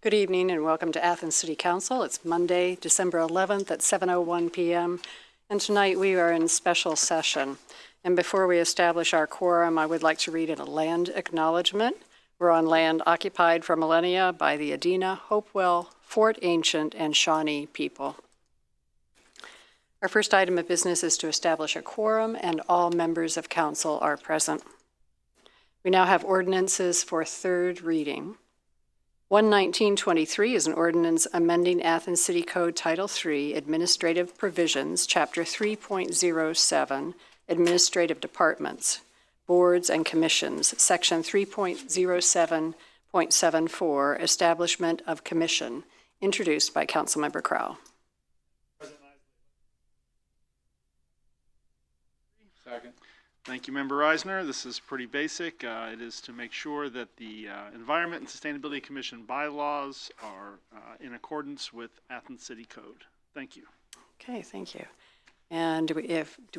Good evening and welcome to Athens City Council. It's Monday, December 11th at 7:01 p.m. and tonight we are in special session. And before we establish our quorum, I would like to read in a land acknowledgement. We're on land occupied for millennia by the Adena, Hopewell, Fort Ancient, and Shawnee people. Our first item of business is to establish a quorum, and all members of council are present. We now have ordinances for third reading. 11923 is an ordinance amending Athens City Code Title III, Administrative Provisions, Chapter 3.07, Administrative Departments, Boards and Commissions, Section 3.07.74, Establishment of Commission, introduced by Councilmember Crowell. Second. Thank you, Member Reisner. This is pretty basic. It is to make sure that the Environment and Sustainability Commission bylaws are in accordance with Athens City Code. Thank you. Okay, thank you. And do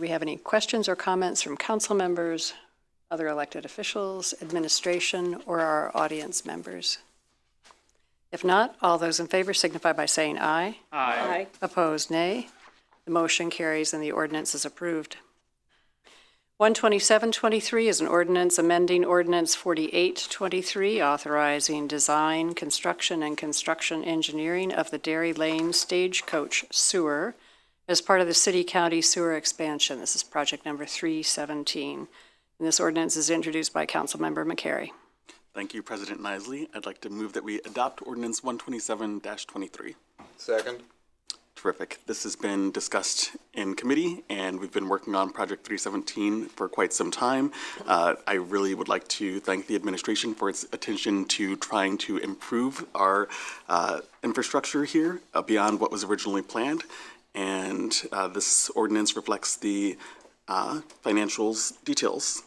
we have any questions or comments from council members, other elected officials, administration, or our audience members? If not, all those in favor signify by saying aye. Aye. Opposed, nay. The motion carries and the ordinance is approved. 12723 is an ordinance amending Ordinance 4823, authorizing design, construction, and construction engineering of the Dairy Lane Stagecoach Sewer as part of the city-county sewer expansion. This is project number 317. And this ordinance is introduced by Councilmember McCary. Thank you, President Nisley. I'd like to move that we adopt Ordinance 127-23. Second. Terrific. This has been discussed in committee, and we've been working on Project 317 for quite some time. I really would like to thank the administration for its attention to trying to improve our infrastructure here beyond what was originally planned. And this ordinance reflects the financials details.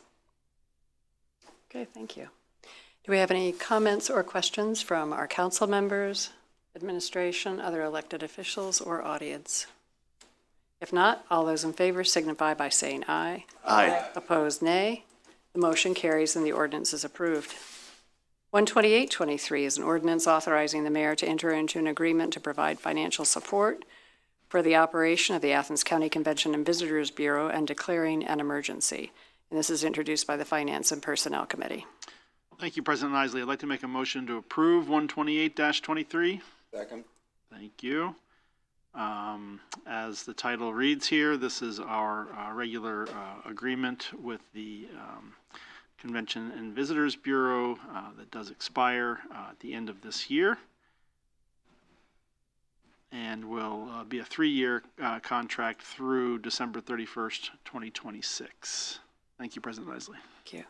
Okay, thank you. Do we have any comments or questions from our council members, administration, other elected officials, or audience? If not, all those in favor signify by saying aye. Aye. Opposed, nay. The motion carries and the ordinance is approved. 12823 is an ordinance authorizing the mayor to enter into an agreement to provide financial support for the operation of the Athens County Convention and Visitors Bureau and declaring an emergency. And this is introduced by the Finance and Personnel Committee. Thank you, President Nisley. I'd like to make a motion to approve 128-23. Second. Thank you. As the title reads here, this is our regular agreement with the Convention and Visitors Bureau that does expire at the end of this year and will be a 3-year contract through December 31st, 2026. Thank you, President Nisley. Thank you.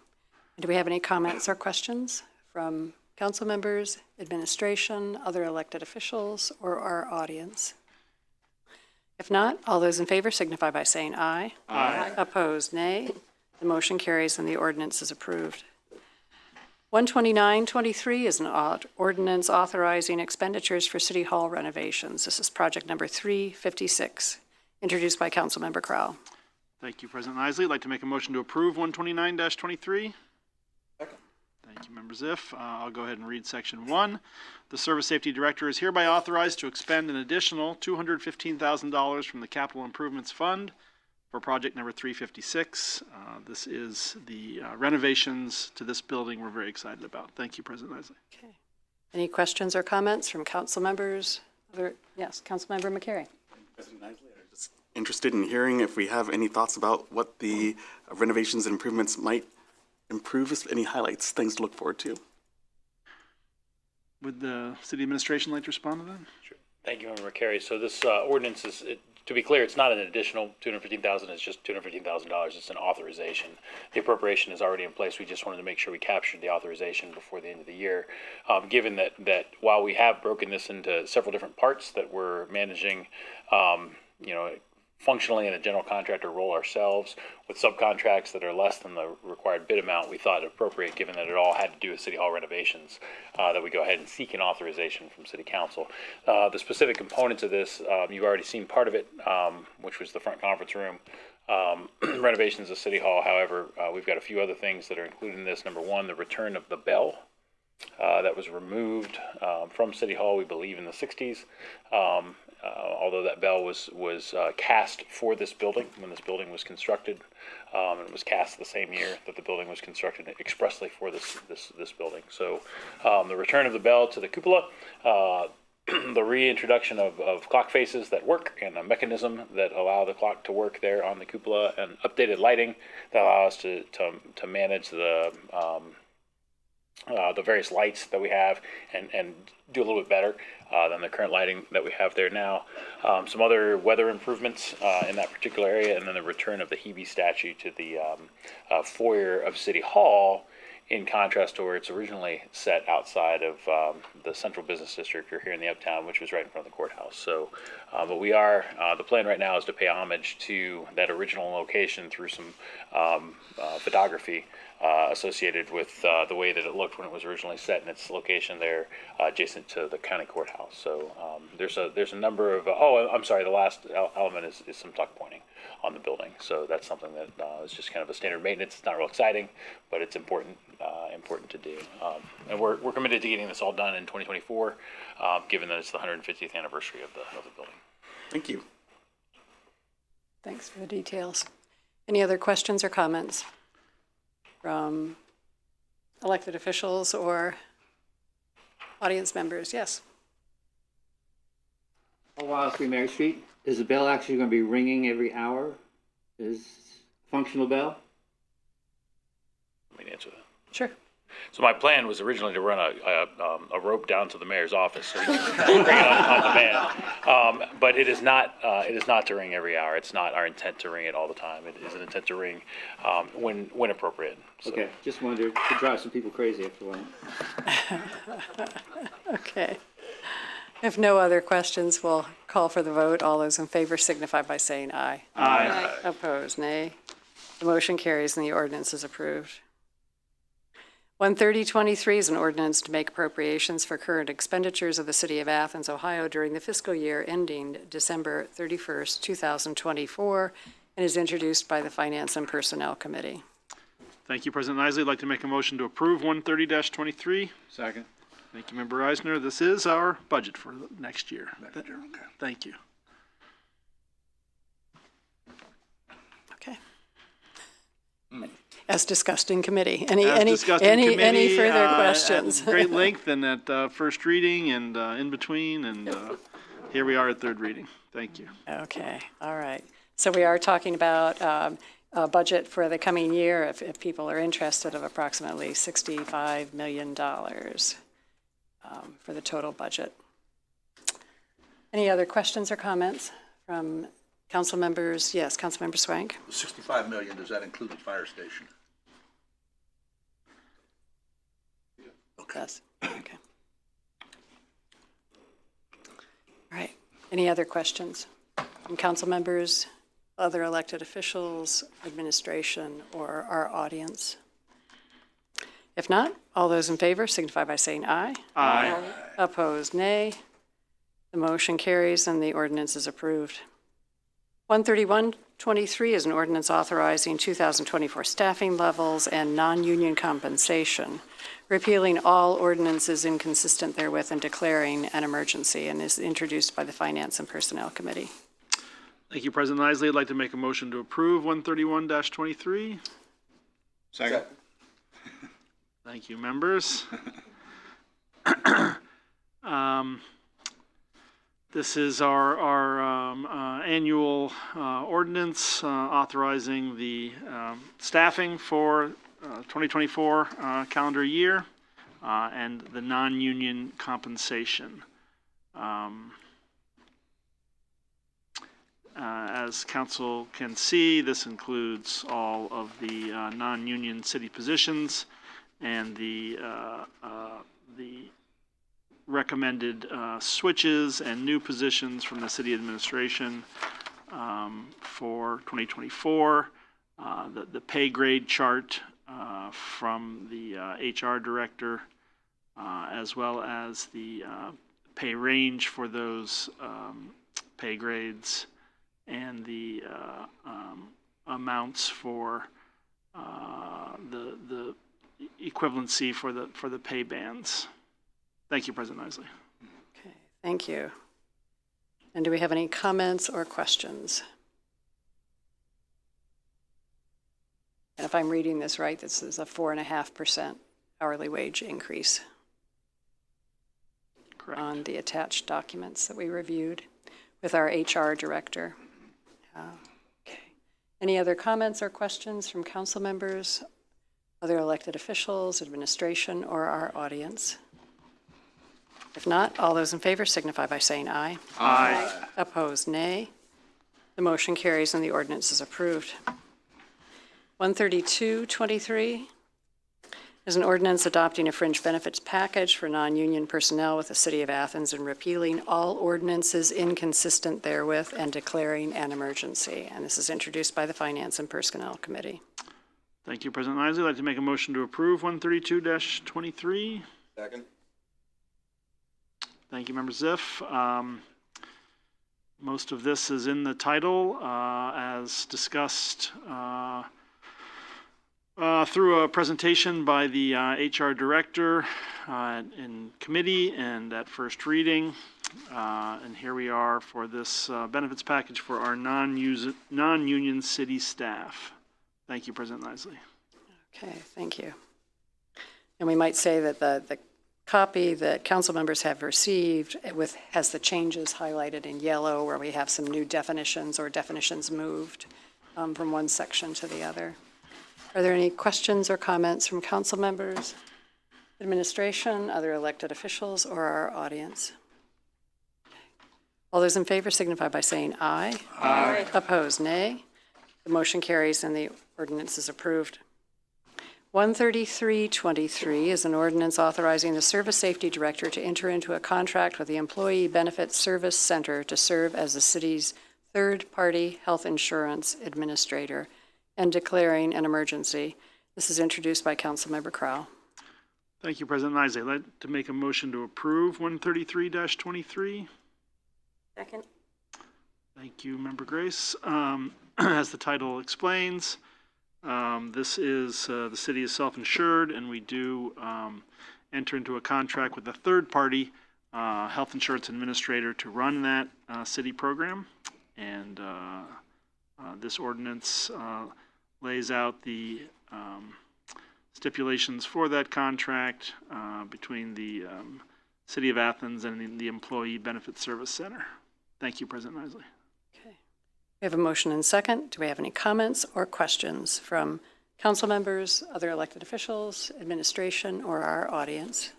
Do we have any comments or questions from council members, administration, other elected officials, or our audience? If not, all those in favor signify by saying aye. Aye. Opposed, nay. The motion carries and the ordinance is approved. 12923 is an ordinance authorizing expenditures for City Hall renovations. This is project number 356, introduced by Councilmember Crowell. Thank you, President Nisley. I'd like to make a motion to approve 129-23. Thank you, Member Ziff. I'll go ahead and read Section 1. The Service Safety Director is hereby authorized to expend an additional $215,000 from the Capital Improvements Fund for project number 356. This is the renovations to this building we're very excited about. Thank you, President Nisley. Okay. Any questions or comments from council members? Yes, Councilmember McCary. President Nisley, I'm just interested in hearing if we have any thoughts about what the renovations and improvements might improve, any highlights, things to look forward to. Would the city administration like to respond to that? Sure. Thank you, Member McCary. So this ordinance is, to be clear, it's not an additional $215,000. It's just $215,000. It's an authorization. The appropriation is already in place. We just wanted to make sure we captured the authorization before the end of the year. Given that while we have broken this into several different parts that we're managing, functionally in a general contractor role ourselves with subcontracts that are less than the required bid amount, we thought it appropriate, given that it all had to do with City Hall renovations, that we go ahead and seek an authorization from City Council. The specific components of this, you've already seen part of it, which was the front conference room. Renovations of City Hall, however, we've got a few other things that are included in this. Number one, the return of the bell that was removed from City Hall, we believe, in the 60s. Although that bell was cast for this building when this building was constructed, and it was cast the same year that the building was constructed expressly for this building. So the return of the bell to the cupola, the reintroduction of clock faces that work, and a mechanism that allow the clock to work there on the cupola, and updated lighting that allow us to manage the various lights that we have and do a little bit better than the current lighting that we have there now. Some other weather improvements in that particular area, and then the return of the Hebe statue to the foyer of City Hall, in contrast to where it's originally set outside of the central business district here in the Uptown, which was right in front of the courthouse. So, but we are, the plan right now is to pay homage to that original location through some photography associated with the way that it looked when it was originally set in its location there adjacent to the county courthouse. So there's a number of, I'm sorry, the last element is some tuck pointing on the building. So that's something that is just kind of a standard maintenance. It's not real exciting, but it's important to do. And we're committed to getting this all done in 2024, given that it's the 150th anniversary of the building. Thank you. Thanks for the details. Any other questions or comments from elected officials or audience members? Yes. Wild Street, Mary Street. Is the bell actually going to be ringing every hour? Is functional bell? Let me answer that. Sure. So my plan was originally to run a rope down to the mayor's office so he can bring it on demand. But it is not to ring every hour. It's not our intent to ring it all the time. It is an intent to ring when appropriate. So. Okay, just wondered. Could drive some people crazy after a while. Okay. If no other questions, we'll call for the vote. All those in favor signify by saying aye. Aye. Opposed, nay. The motion carries and the ordinance is approved. 13023 is an ordinance to make appropriations for current expenditures of the City of Athens, Ohio during the fiscal year ending December 31st, 2024, and is introduced by the Finance and Personnel Committee. Thank you, President Isley. I'd like to make a motion to approve 130-23. Second. Thank you, Member Eisner. This is our budget for next year. Okay. Thank you. Okay. As discussed in committee. Any further questions? At great length and at first reading and in between, and here we are at third reading. Thank you. Okay, all right. So we are talking about a budget for the coming year, if people are interested, of approximately $65 million for the total budget. Any other questions or comments from council members? Yes, Councilmember Swank. The $65 million, does that include the fire station? Yes. Okay. All right. Any other questions from council members, other elected officials, administration, or our audience? If not, all those in favor signify by saying aye. Aye. Opposed, nay. The motion carries and the ordinance is approved. 13123 is an ordinance authorizing 2024 staffing levels and non-union compensation, repealing all ordinances inconsistent therewith and declaring an emergency, and is introduced by the Finance and Personnel Committee. Thank you, President Isley. I'd like to make a motion to approve 131-23. Second. Thank you, members. This is our annual ordinance authorizing the staffing for 2024 calendar year and the non-union compensation. As council can see, this includes all of the non-union city positions and the recommended switches and new positions from the city administration for 2024. The pay grade chart from the HR director, as well as the pay range for those pay grades, and the amounts for the equivalency for the pay bands. Thank you, President Isley. Okay, thank you. And do we have any comments or questions? And if I'm reading this right, this is a 4.5% hourly wage increase Correct. on the attached documents that we reviewed with our HR director. Okay. Any other comments or questions from council members, other elected officials, administration, or our audience? If not, all those in favor signify by saying aye. Aye. Opposed, nay. The motion carries and the ordinance is approved. 13223 is an ordinance adopting a fringe benefits package for non-union personnel with the City of Athens and repealing all ordinances inconsistent therewith and declaring an emergency. And this is introduced by the Finance and Personnel Committee. Thank you, President Isley. I'd like to make a motion to approve 132-23. Second. Thank you, Member Ziff. Most of this is in the title, as discussed through a presentation by the HR director in committee and at first reading. And here we are for this benefits package for our non-union city staff. Thank you, President Isley. Okay, thank you. And we might say that the copy that council members have received has the changes highlighted in yellow where we have some new definitions or definitions moved from one section to the other. Are there any questions or comments from council members, administration, other elected officials, or our audience? All those in favor signify by saying aye. Aye. Opposed, nay. The motion carries and the ordinance is approved. 13323 is an ordinance authorizing the Service Safety Director to enter into a contract with the Employee Benefit Service Center to serve as the city's third-party health insurance administrator and declaring an emergency. This is introduced by Councilmember Crowell. Thank you, President Isley. I'd like to make a motion to approve 133-23. Second. Thank you, Member Grace. As the title explains, this is the city is self-insured, and we do enter into a contract with a third-party health insurance administrator to run that city program. And this ordinance lays out the stipulations for that contract between the City of Athens and the Employee Benefit Service Center. Thank you, President Isley. Okay. We have a motion and second. Do we have any comments or questions from council members, other elected officials, administration, or our audience?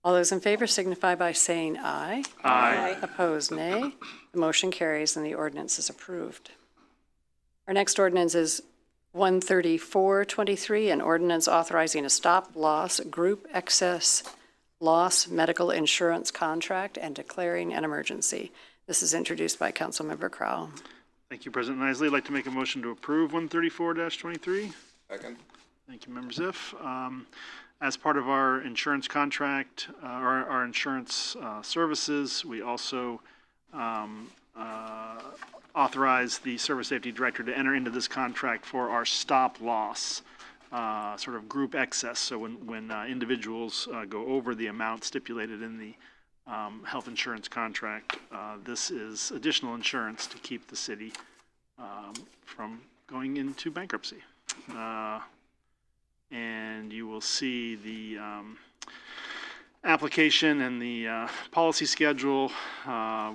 All those in favor signify by saying aye. Aye. Opposed, nay. The motion carries and the ordinance is approved. Our next ordinance is 13423, an ordinance authorizing a stop-loss group excess loss medical insurance contract and declaring an emergency. This is introduced by Councilmember Crowell. Thank you, President Isley. I'd like to make a motion to approve 134-23. Second. Thank you, Member Ziff. As part of our insurance contract, our insurance services, we also authorize the Service Safety Director to enter into this contract for our stop loss, sort of group excess. So when individuals go over the amount stipulated in the health insurance contract, this is additional insurance to keep the city from going into bankruptcy. And you will see the application and the policy schedule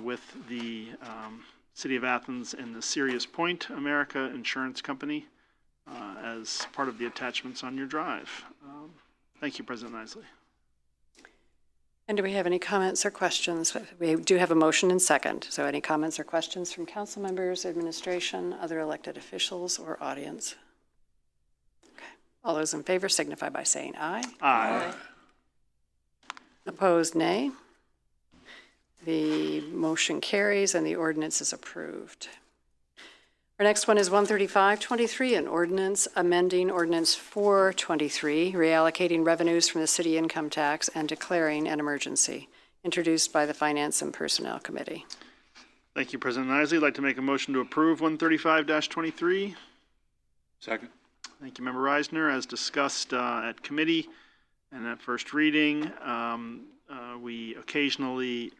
with the City of Athens and the Sirius Point America Insurance Company as part of the attachments on your drive. Thank you, President Isley. And do we have any comments or questions? We do have a motion and second. So any comments or questions from council members, administration, other elected officials, or audience? Okay. All those in favor signify by saying aye. Aye. Opposed, nay. The motion carries and the ordinance is approved. Our next one is 13523, an ordinance amending Ordinance 423, reallocating revenues from the city income tax and declaring an emergency, introduced by the Finance and Personnel Committee. Thank you, President Isley. I'd like to make a motion to approve 135-23. Second. Thank you, Member Reisner. As discussed at committee and at first reading, we occasionally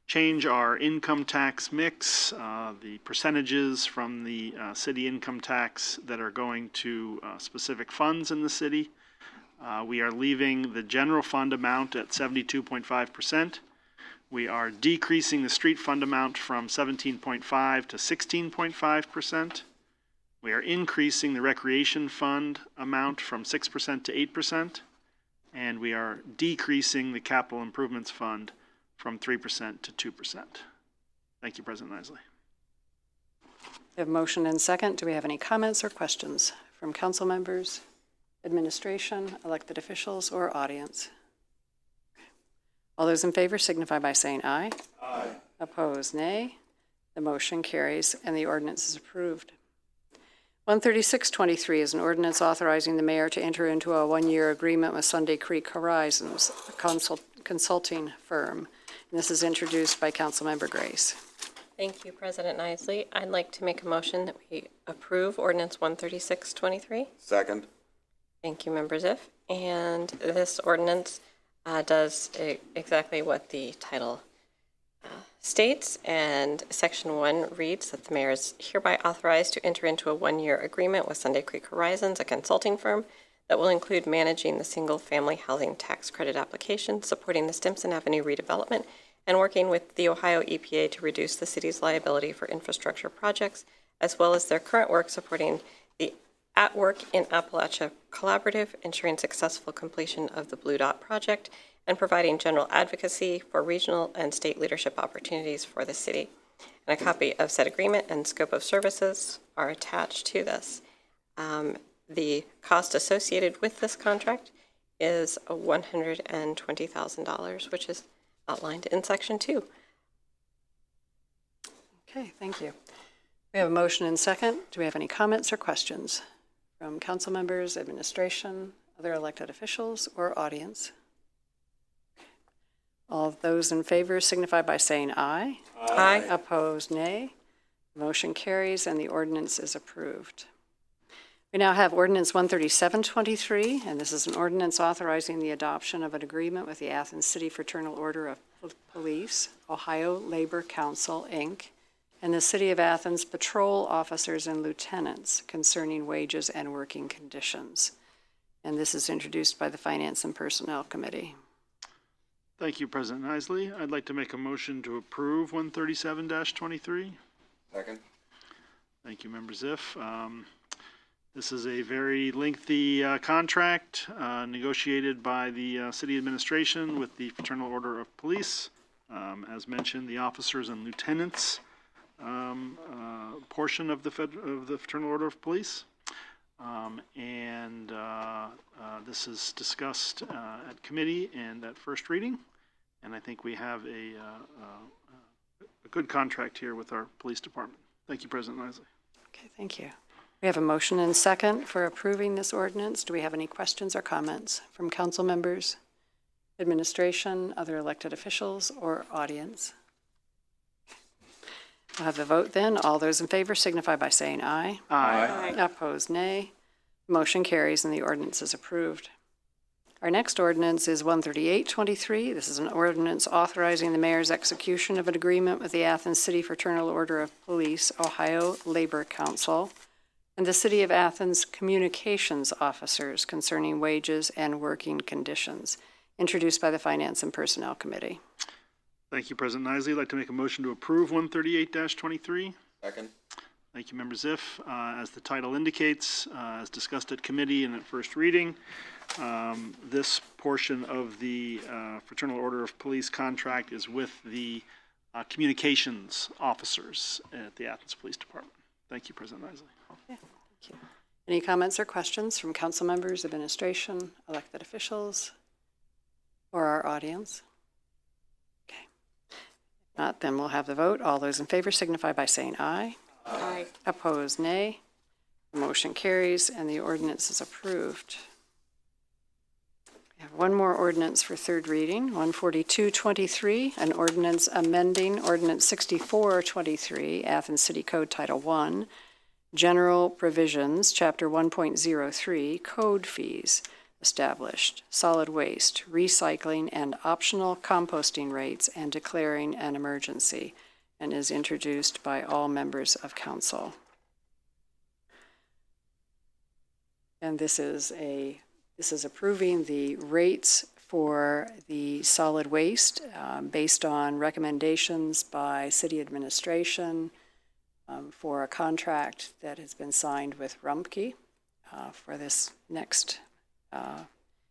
change our income tax mix, the percentages from the city income tax that are going to specific funds in the city. We are leaving the general fund amount at 72.5%. We are decreasing the street fund amount from 17.5 to 16.5%. We are increasing the recreation fund amount from 6% to 8%. And we are decreasing the capital improvements fund from 3% to 2%. Thank you, President Isley. We have a motion and second. Do we have any comments or questions from council members, administration, elected officials, or audience? All those in favor signify by saying aye. Aye. Opposed, nay. The motion carries and the ordinance is approved. 13623 is an ordinance authorizing the mayor to enter into a one-year agreement with Sunday Creek Horizons, a consulting firm. And this is introduced by Councilmember Grace. Thank you, President Isley. I'd like to make a motion that we approve ordinance 13623. Second. Thank you, Member Ziff. And this ordinance does exactly what the title states, and Section 1 reads that the mayor is hereby authorized to enter into a one-year agreement with Sunday Creek Horizons, a consulting firm that will include managing the single-family housing tax credit application, supporting the Stimson Avenue redevelopment, and working with the Ohio EPA to reduce the city's liability for infrastructure projects, as well as their current work supporting the At Work in Appalachia Collaborative, ensuring successful completion of the Blue Dot project, and providing general advocacy for regional and state leadership opportunities for the city. And a copy of said agreement and scope of services are attached to this. The cost associated with this contract is $120,000, which is outlined in Section 2. Okay, thank you. We have a motion and second. Do we have any comments or questions from council members, administration, other elected officials, or audience? All of those in favor signify by saying aye. Aye. Opposed, nay. Motion carries and the ordinance is approved. We now have ordinance 13723, and this is an ordinance authorizing the adoption of an agreement with the Athens City Fraternal Order of Police, Ohio Labor Council, Inc., and the City of Athens patrol officers and lieutenants concerning wages and working conditions. And this is introduced by the Finance and Personnel Committee. Thank you, President Isley. I'd like to make a motion to approve 137-23. Second. Thank you, Member Ziff. This is a very lengthy contract negotiated by the city administration with the Fraternal Order of Police. As mentioned, the officers and lieutenants portion of the Fraternal Order of Police. This is discussed at committee and at first reading. And I think we have a good contract here with our police department. Thank you, President Isley. Okay, thank you. We have a motion and second for approving this ordinance. Do we have any questions or comments from council members, administration, other elected officials, or audience? We'll have the vote then. All those in favor signify by saying aye. Aye. Opposed, nay. Motion carries and the ordinance is approved. Our next ordinance is 13823. This is an ordinance authorizing the mayor's execution of an agreement with the Athens City Fraternal Order of Police, Ohio Labor Council, and the City of Athens communications officers concerning wages and working conditions, introduced by the Finance and Personnel Committee. Thank you, President Isley. I'd like to make a motion to approve 138-23. Second. Thank you, Member Ziff. As the title indicates, as discussed at committee and at first reading, this portion of the Fraternal Order of Police contract is with the communications officers at the Athens Police Department. Thank you, President Isley. Yeah, thank you. Any comments or questions from council members, administration, elected officials, or our audience? Okay. If not, then we'll have the vote. All those in favor signify by saying aye. Aye. Opposed, nay. The motion carries and the ordinance is approved. We have one more ordinance for third reading, 14223, an ordinance amending Ordinance 6423, Athens City Code Title I, General Provisions, Chapter 1.03, Code Fees established, solid waste, recycling, and optional composting rates, and declaring an emergency, and is introduced by all members of council. And this is approving the rates for the solid waste based on recommendations by city administration for a contract that has been signed with Rumpke for this next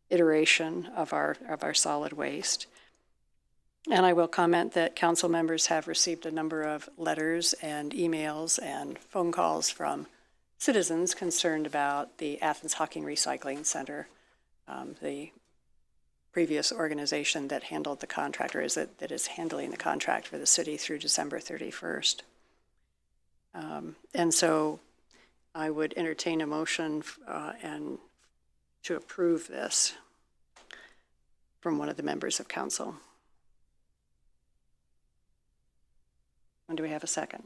iteration of our solid waste. And I will comment that council members have received a number of letters and emails and phone calls from citizens concerned about the Athens Hocking Recycling Center, the previous organization that handled the contract, or that is handling the contract for the city through December 31st. And so I would entertain a motion and to approve this from one of the members of council. And do we have a second?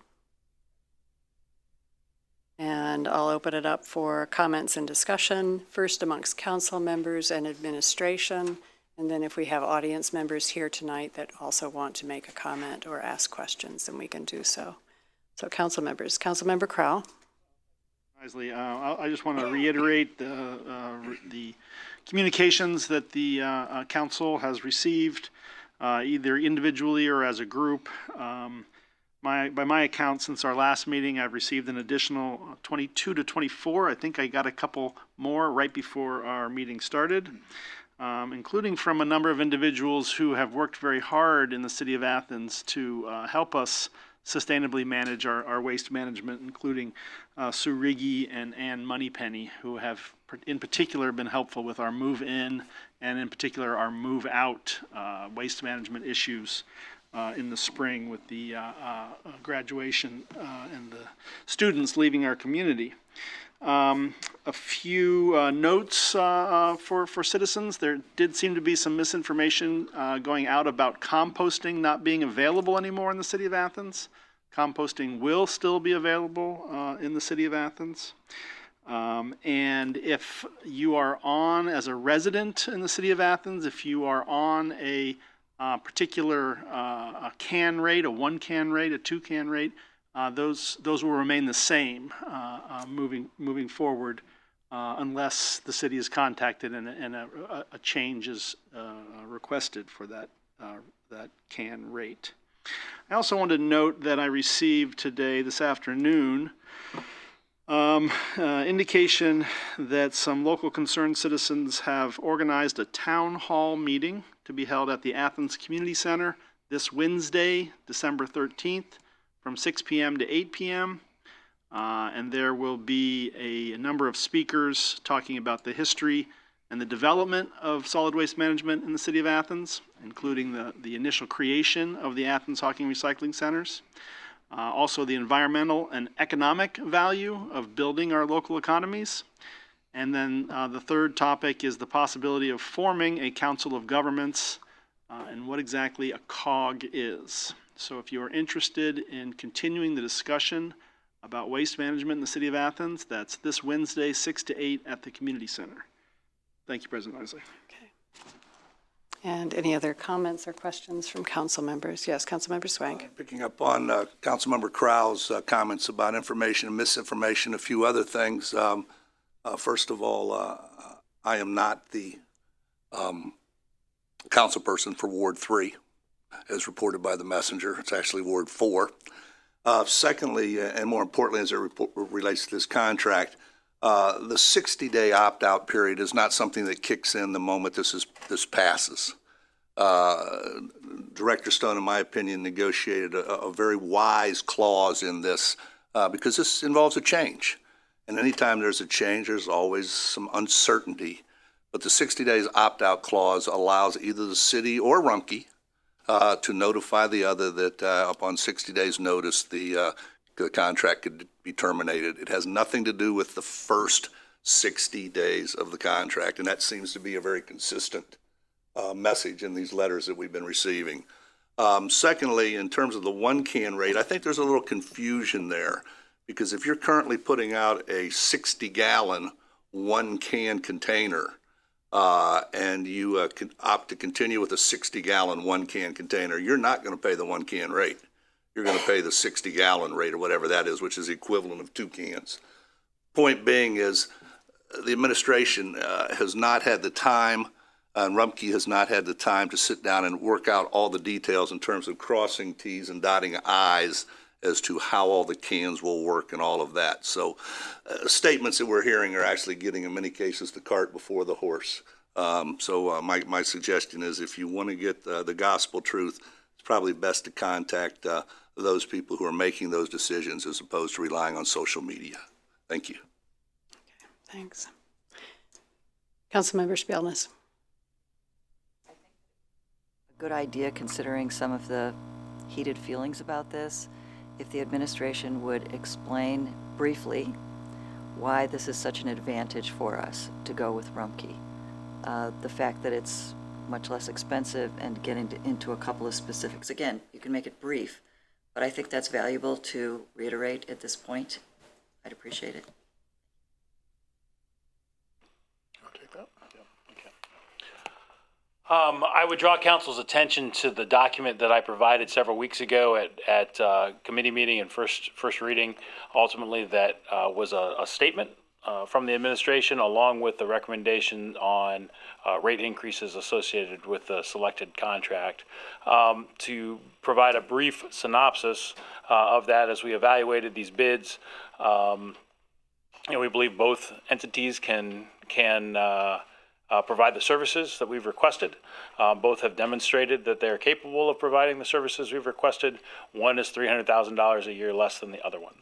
And I'll open it up for comments and discussion, first amongst council members and administration, and then if we have audience members here tonight that also want to make a comment or ask questions, then we can do so. So council members, Councilmember Crowell. Isley, I just want to reiterate the communications that the council has received, either individually or as a group. By my account, since our last meeting, I've received an additional 22 to 24. I think I got a couple more right before our meeting started, including from a number of individuals who have worked very hard in the city of Athens to help us sustainably manage our waste management, including Sue Riggy and Ann Moneypenny, who have in particular been helpful with our move in and in particular our move out waste management issues in the spring with the graduation and the students leaving our community. A few notes for citizens. There did seem to be some misinformation going out about composting not being available anymore in the city of Athens. Composting will still be available in the city of Athens. And if you are on, as a resident in the city of Athens, if you are on a particular can rate, a 1 can rate, a 2 can rate, those will remain the same moving forward unless the city is contacted and a change is requested for that can rate. I also want to note that I received today, this afternoon, indication that some local concerned citizens have organized a town hall meeting to be held at the Athens Community Center this Wednesday, December 13th, from 6 p.m. to 8 p.m. And there will be a number of speakers talking about the history and the development of solid waste management in the city of Athens, including the initial creation of the Athens Hocking Recycling Centers. Also the environmental and economic value of building our local economies. And then the third topic is the possibility of forming a council of governments and what exactly a COG is. So if you are interested in continuing the discussion about waste management in the city of Athens, that's this Wednesday, 6 to 8 at the Community Center. Thank you, President Isley. Okay. And any other comments or questions from council members? Yes, Councilmember Swank. Picking up on Councilmember Crowell's comments about information and misinformation, a few other things. First of all, I am not the council person for Ward 3, as reported by the messenger. It's actually Ward 4. Secondly, and more importantly, as it relates to this contract, the 60-day opt-out period is not something that kicks in the moment this passes. Director Stone, in my opinion, negotiated a very wise clause in this because this involves a change. And anytime there's a change, there's always some uncertainty. But the 60 days opt-out clause allows either the city or Rumpke to notify the other that upon 60 days notice, the contract could be terminated. It has nothing to do with the first 60 days of the contract, and that seems to be a very consistent message in these letters that we've been receiving. Secondly, in terms of the 1 can rate, I think there's a little confusion there Because if you're currently putting out a 60-gallon one-can container, and you can opt to continue with a 60-gallon one-can container, you're not going to pay the one-can rate. You're going to pay the 60-gallon rate or whatever that is, which is the equivalent of 2 cans. Point being is the administration has not had the time, and Rumpke has not had the time to sit down and work out all the details in terms of crossing T's and dotting I's as to how all the cans will work and all of that. So statements that we're hearing are actually getting, in many cases, the cart before the horse. My suggestion is if you want to get the gospel truth, it's probably best to contact those people who are making those decisions as opposed to relying on social media. Thank you. Thanks. Councilmember Spielness. Good idea considering some of the heated feelings about this. If the administration would explain briefly why this is such an advantage for us to go with Rumpke. The fact that it's much less expensive and getting into a couple of specifics. Again, you can make it brief, but I think that's valuable to reiterate at this point. I'd appreciate it. I would draw council's attention to the document that I provided several weeks ago at committee meeting and first reading. Ultimately, that was a statement from the administration along with the recommendation on rate increases associated with the selected contract. To provide a brief synopsis of that, as we evaluated these bids, we believe both entities can provide the services that we've requested. Both have demonstrated that they're capable of providing the services we've requested. One is $300,000 a year less than the other one.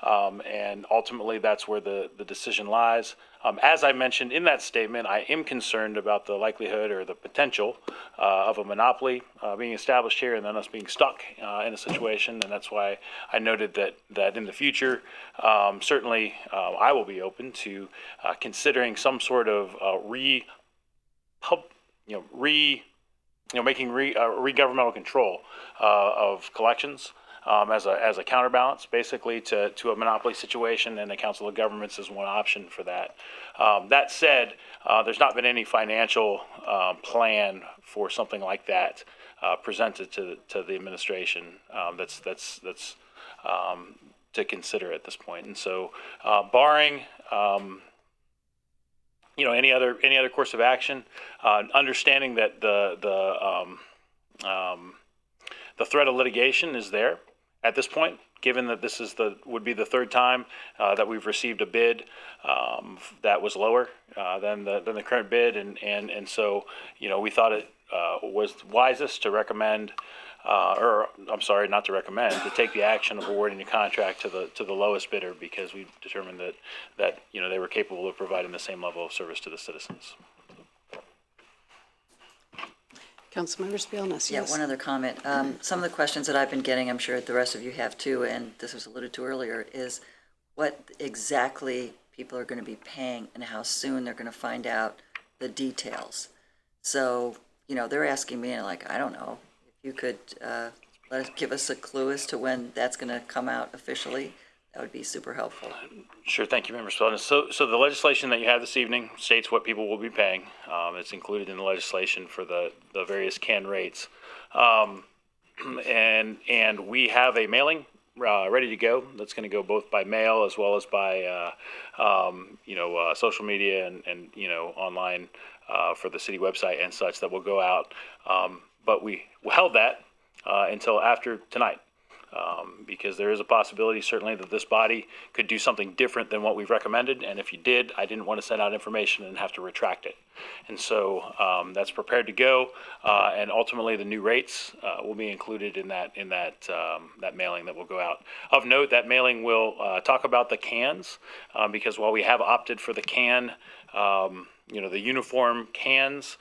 And ultimately, that's where the decision lies. As I mentioned in that statement, I am concerned about the likelihood or the potential of a monopoly being established here and then us being stuck in a situation. And that's why I noted that in the future, certainly I will be open to considering some sort of making re-governmental control of collections. As a counterbalance, basically, to a monopoly situation, and the Council of Governments is one option for that. That said, there's not been any financial plan for something like that presented to the administration that's to consider at this point. And so, barring any other course of action, understanding that the threat of litigation is there at this point, given that this would be the third time that we've received a bid that was lower than the current bid, and so we thought it was wisest to recommend, not to recommend, to take the action of awarding the contract to the lowest bidder because we determined that they were capable of providing the same level of service to the citizens. Councilmember Spielness, yes. Yeah, one other comment. Some of the questions that I've been getting, I'm sure the rest of you have too, and this was alluded to earlier, is what exactly people are going to be paying and how soon they're going to find out the details. So, they're asking me, like, I don't know, if you could give us a clue as to when that's going to come out officially. That would be super helpful. Sure, thank you, Member Spelman. So the legislation that you have this evening states what people will be paying. It's included in the legislation for the various can rates. And we have a mailing ready to go. That's going to go both by mail as well as by social media and online for the city website and such that will go out. But we held that until after tonight. Because there is a possibility, certainly, that this body could do something different than what we've recommended. And if you did, I didn't want to send out information and have to retract it. And so that's prepared to go. And ultimately, the new rates will be included in that mailing that will go out. Of note, that mailing will talk about the cans, because while we have opted for the can, the uniform cans,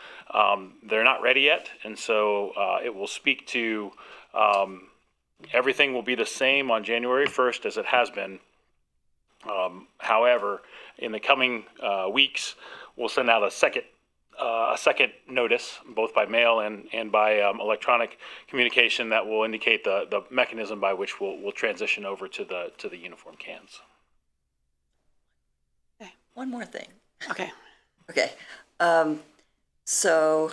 they're not ready yet. And so it will speak to everything will be the same on January 1st as it has been. However, in the coming weeks, we'll send out a second a second notice, both by mail and by electronic communication, that will indicate the mechanism by which we'll transition over to the uniform cans. One more thing. Okay. Okay. So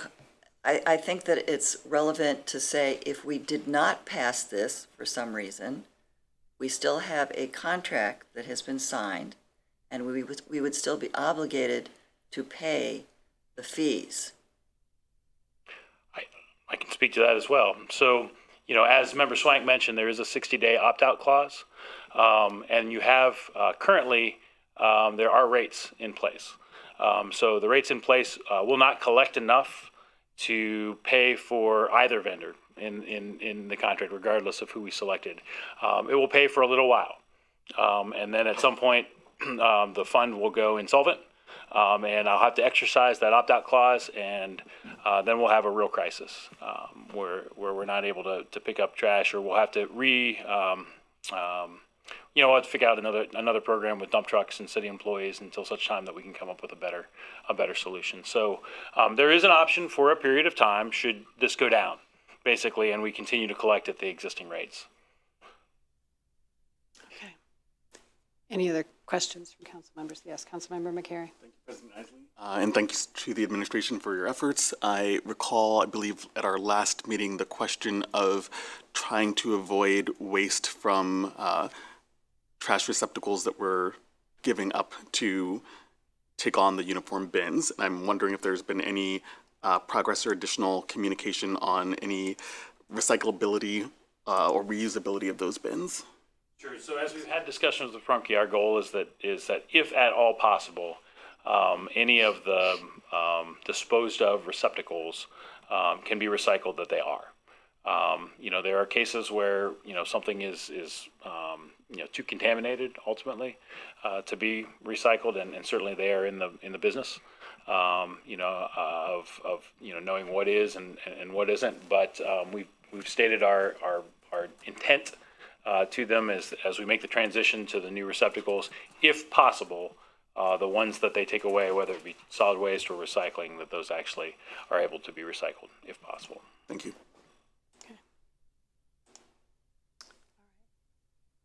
I think that it's relevant to say if we did not pass this for some reason, we still have a contract that has been signed, and we would still be obligated to pay the fees. I can speak to that as well. So, as Member Swank mentioned, there is a 60-day opt-out clause, and you have currently there are rates in place. So the rates in place will not collect enough to pay for either vendor in the contract, regardless of who we selected. It will pay for a little while, and then at some point the fund will go insolvent, and I'll have to exercise that opt-out clause, and then we'll have a real crisis where we're not able to pick up trash, or we'll have to we'll have to figure out another program with dump trucks and city employees until such time that we can come up with a better solution. So there is an option for a period of time should this go down, basically, and we continue to collect at the existing rates. Okay. Any other questions from council members? Yes, Councilmember McCary. Thank you, President Isley. And thank you to the administration for your efforts. I recall, I believe, at our last meeting, the question of trying to avoid waste from trash receptacles that we're giving up to take on the uniform bins. And I'm wondering if there's been any progress or additional communication on any recyclability or reusability of those bins. Sure. So as we've had discussions with Prumke, our goal is that if at all possible, any of the disposed of receptacles can be recycled, that they are. There are cases where something is too contaminated ultimately to be recycled, and certainly they are in the business of knowing what is and what isn't. But we've stated our intent to them as we make the transition to the new receptacles, if possible. The ones that they take away, whether it be solid waste or recycling, that those actually are able to be recycled if possible. Thank you.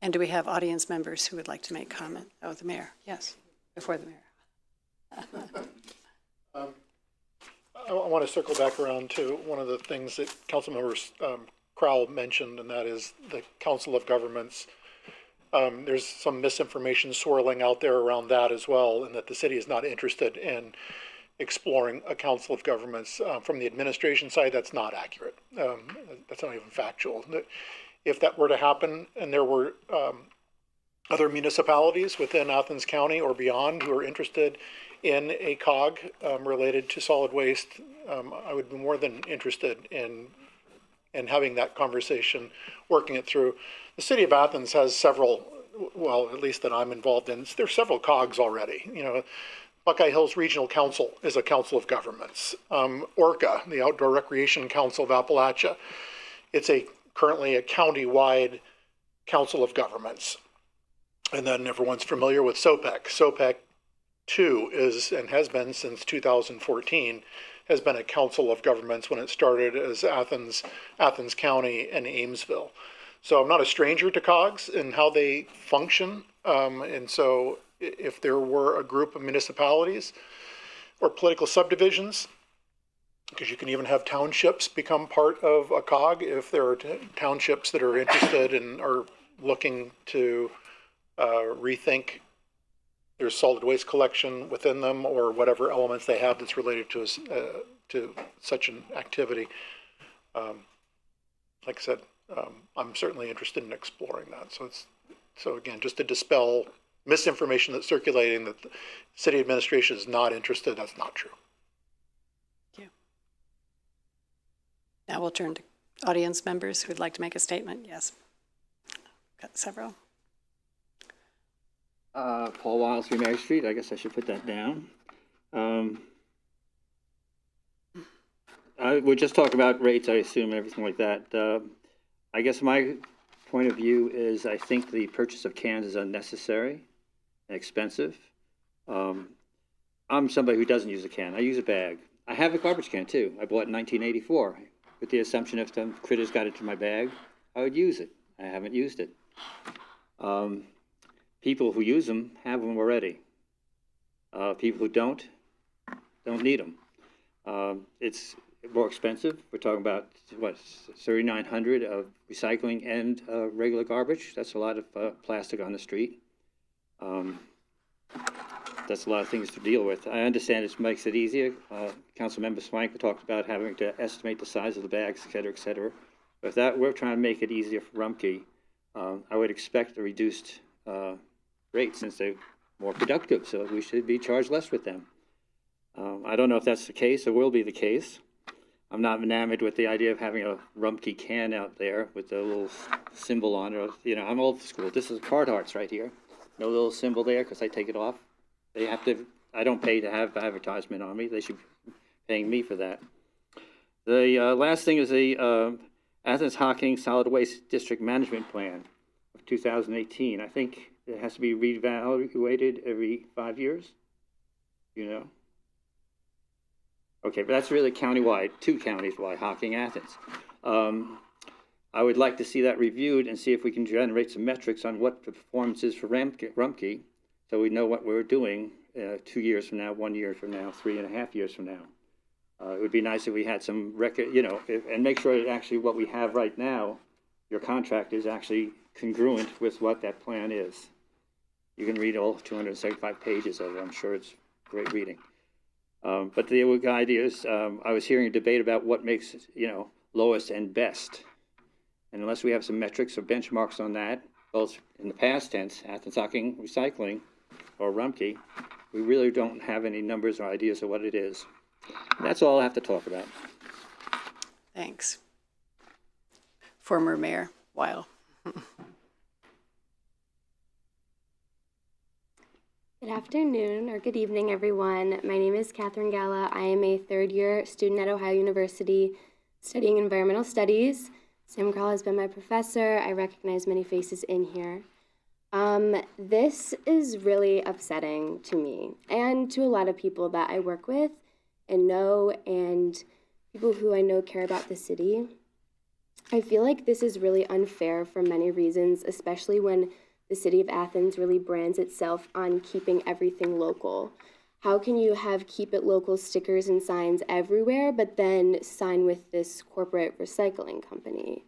And do we have audience members who would like to make comment? Oh, the mayor. Yes, before the mayor. I want to circle back around to one of the things that Councilmember Crowell mentioned, and that is the Council of Governments. There's some misinformation swirling out there around that as well, and that the city is not interested in exploring a Council of Governments. From the administration side, that's not accurate. That's not even factual. If that were to happen, and there were other municipalities within Athens County or beyond who are interested in a COG related to solid waste, I would be more than interested in having that conversation, working it through. The city of Athens has several, well, at least that I'm involved in, there's several COGs already. Buckeye Hills Regional Council is a council of governments. ORCA, the Outdoor Recreation Council of Appalachia, it's currently a county-wide council of governments. And then everyone's familiar with SOPEC. SOPEC 2 is, and has been since 2014, has been a council of governments when it started as Athens County and Amesville. So I'm not a stranger to COGs and how they function. And so if there were a group of municipalities or political subdivisions, because you can even have townships become part of a COG if there are townships that are interested and are looking to rethink their solid waste collection within them or whatever elements they have that's related to such an activity. Like I said, I'm certainly interested in exploring that. So again, just to dispel misinformation that's circulating that the city administration is not interested, that's not true. Now we'll turn to audience members who would like to make a statement. Yes. Got several. Paul Wiles, 3 Mary Street. I guess I should put that down. We'll just talk about rates, I assume, and everything like that. I guess my point of view is I think the purchase of cans is unnecessary and expensive. I'm somebody who doesn't use a can. I use a bag. I have a garbage can too. I bought it in 1984 with the assumption if some critters got into my bag, I would use it. I haven't used it. People who use them have them already. People who don't need them. It's more expensive. We're talking about, what, $3,900 of recycling and regular garbage. That's a lot of plastic on the street. That's a lot of things to deal with. I understand it makes it easier. Councilmember Swank talked about having to estimate the size of the bags, et cetera, et cetera. But if that, we're trying to make it easier for Rumpke, I would expect a reduced rate since they're more productive, so we should be charged less with them. I don't know if that's the case or will be the case. I'm not enamored with the idea of having a Rumpke can out there with the little symbol on it. You know, I'm old school. This is Carhartt's right here. No little symbol there because I take it off. They have to, I don't pay to have advertisement on me. They should be paying me for that. The last thing is the Athens Hocking Solid Waste District Management Plan of 2018. I think it has to be reevaluated every 5 years, you know? Okay, but that's really countywide, 2 counties wide, Hocking, Athens. I would like to see that reviewed and see if we can generate some metrics on what the performance is for Rumpke, so we know what we're doing 2 years from now, 1 year from now, 3.5 years from now. It would be nice if we had some record, you know, and make sure that actually what we have right now, your contract is actually congruent with what that plan is. You can read all 275 pages of it. I'm sure it's great reading. But the idea is, I was hearing a debate about what makes, you know, lowest and best. And unless we have some metrics or benchmarks on that, both in the past tense, Athens Hocking Recycling or Rumpke, we really don't have any numbers or ideas of what it is. And that's all I have to talk about. Thanks. Former Mayor Weil. Good afternoon or good evening, everyone. My name is Catherine Gala. I am a third-year student at Ohio University studying environmental studies. Sam Krall has been my professor. I recognize many faces in here. This is really upsetting to me and to a lot of people that I work with and know, and people who I know care about the city. I feel like this is really unfair for many reasons, especially when the city of Athens really brands itself on keeping everything local. How can you have keep it local stickers and signs everywhere, but then sign with this corporate recycling company?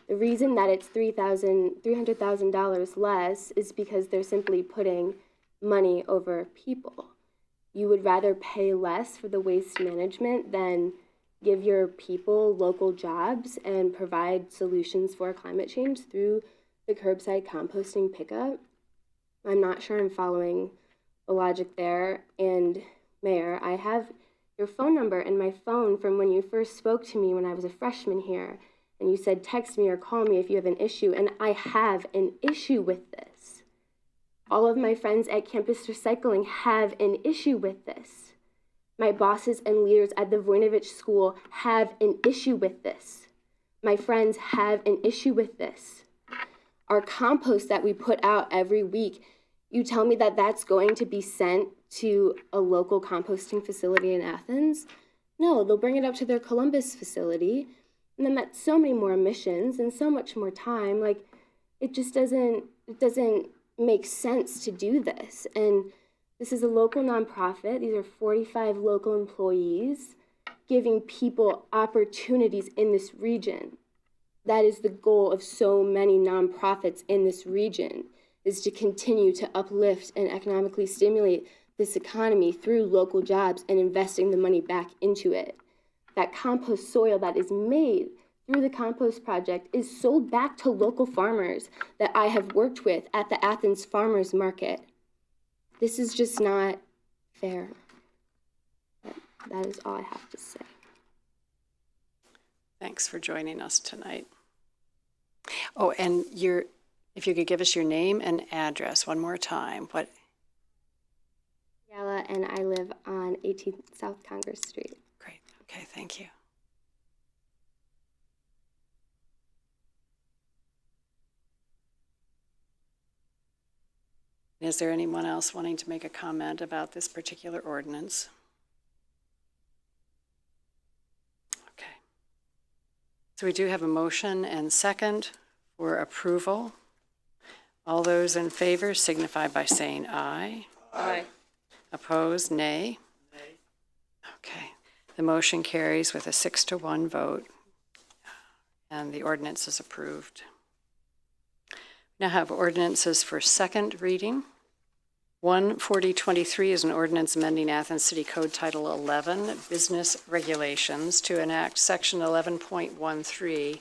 The reason that it's $300,000 less is because they're simply putting money over people. You would rather pay less for the waste management than give your people local jobs and provide solutions for climate change through the curbside composting pickup. I'm not sure I'm following the logic there. And Mayor, I have your phone number in my phone from when you first spoke to me when I was a freshman here. And you said, text me or call me if you have an issue. And I have an issue with this. All of my friends at Campus Recycling have an issue with this. My bosses and leaders at the Voinovich School have an issue with this. My friends have an issue with this. Our compost that we put out every week, you tell me that that's going to be sent to a local composting facility in Athens? No, they'll bring it up to their Columbus facility, and then that's so many more emissions and so much more time. Like, it just doesn't make sense to do this. And this is a local nonprofit. These are 45 local employees giving people opportunities in this region. That is the goal of so many nonprofits in this region, is to continue to uplift and economically stimulate this economy through local jobs and investing the money back into it. That compost soil that is made through the compost project is sold back to local farmers that I have worked with at the Athens Farmers Market. This is just not fair. That is all I have to say. Thanks for joining us tonight. Oh, and if you could give us your name and address one more time. What? Gala, and I live on 18th South Congress Street. Great. Okay, thank you. Is there anyone else wanting to make a comment about this particular ordinance? So we do have a motion and second for approval. All those in favor signify by saying aye. Aye. Opposed, nay. Okay. The motion carries with a 6-1 vote, and the ordinance is approved. We now have ordinances for second reading. 14023 is an ordinance amending Athens City Code Title 11, Business Regulations, to enact Section 11.13,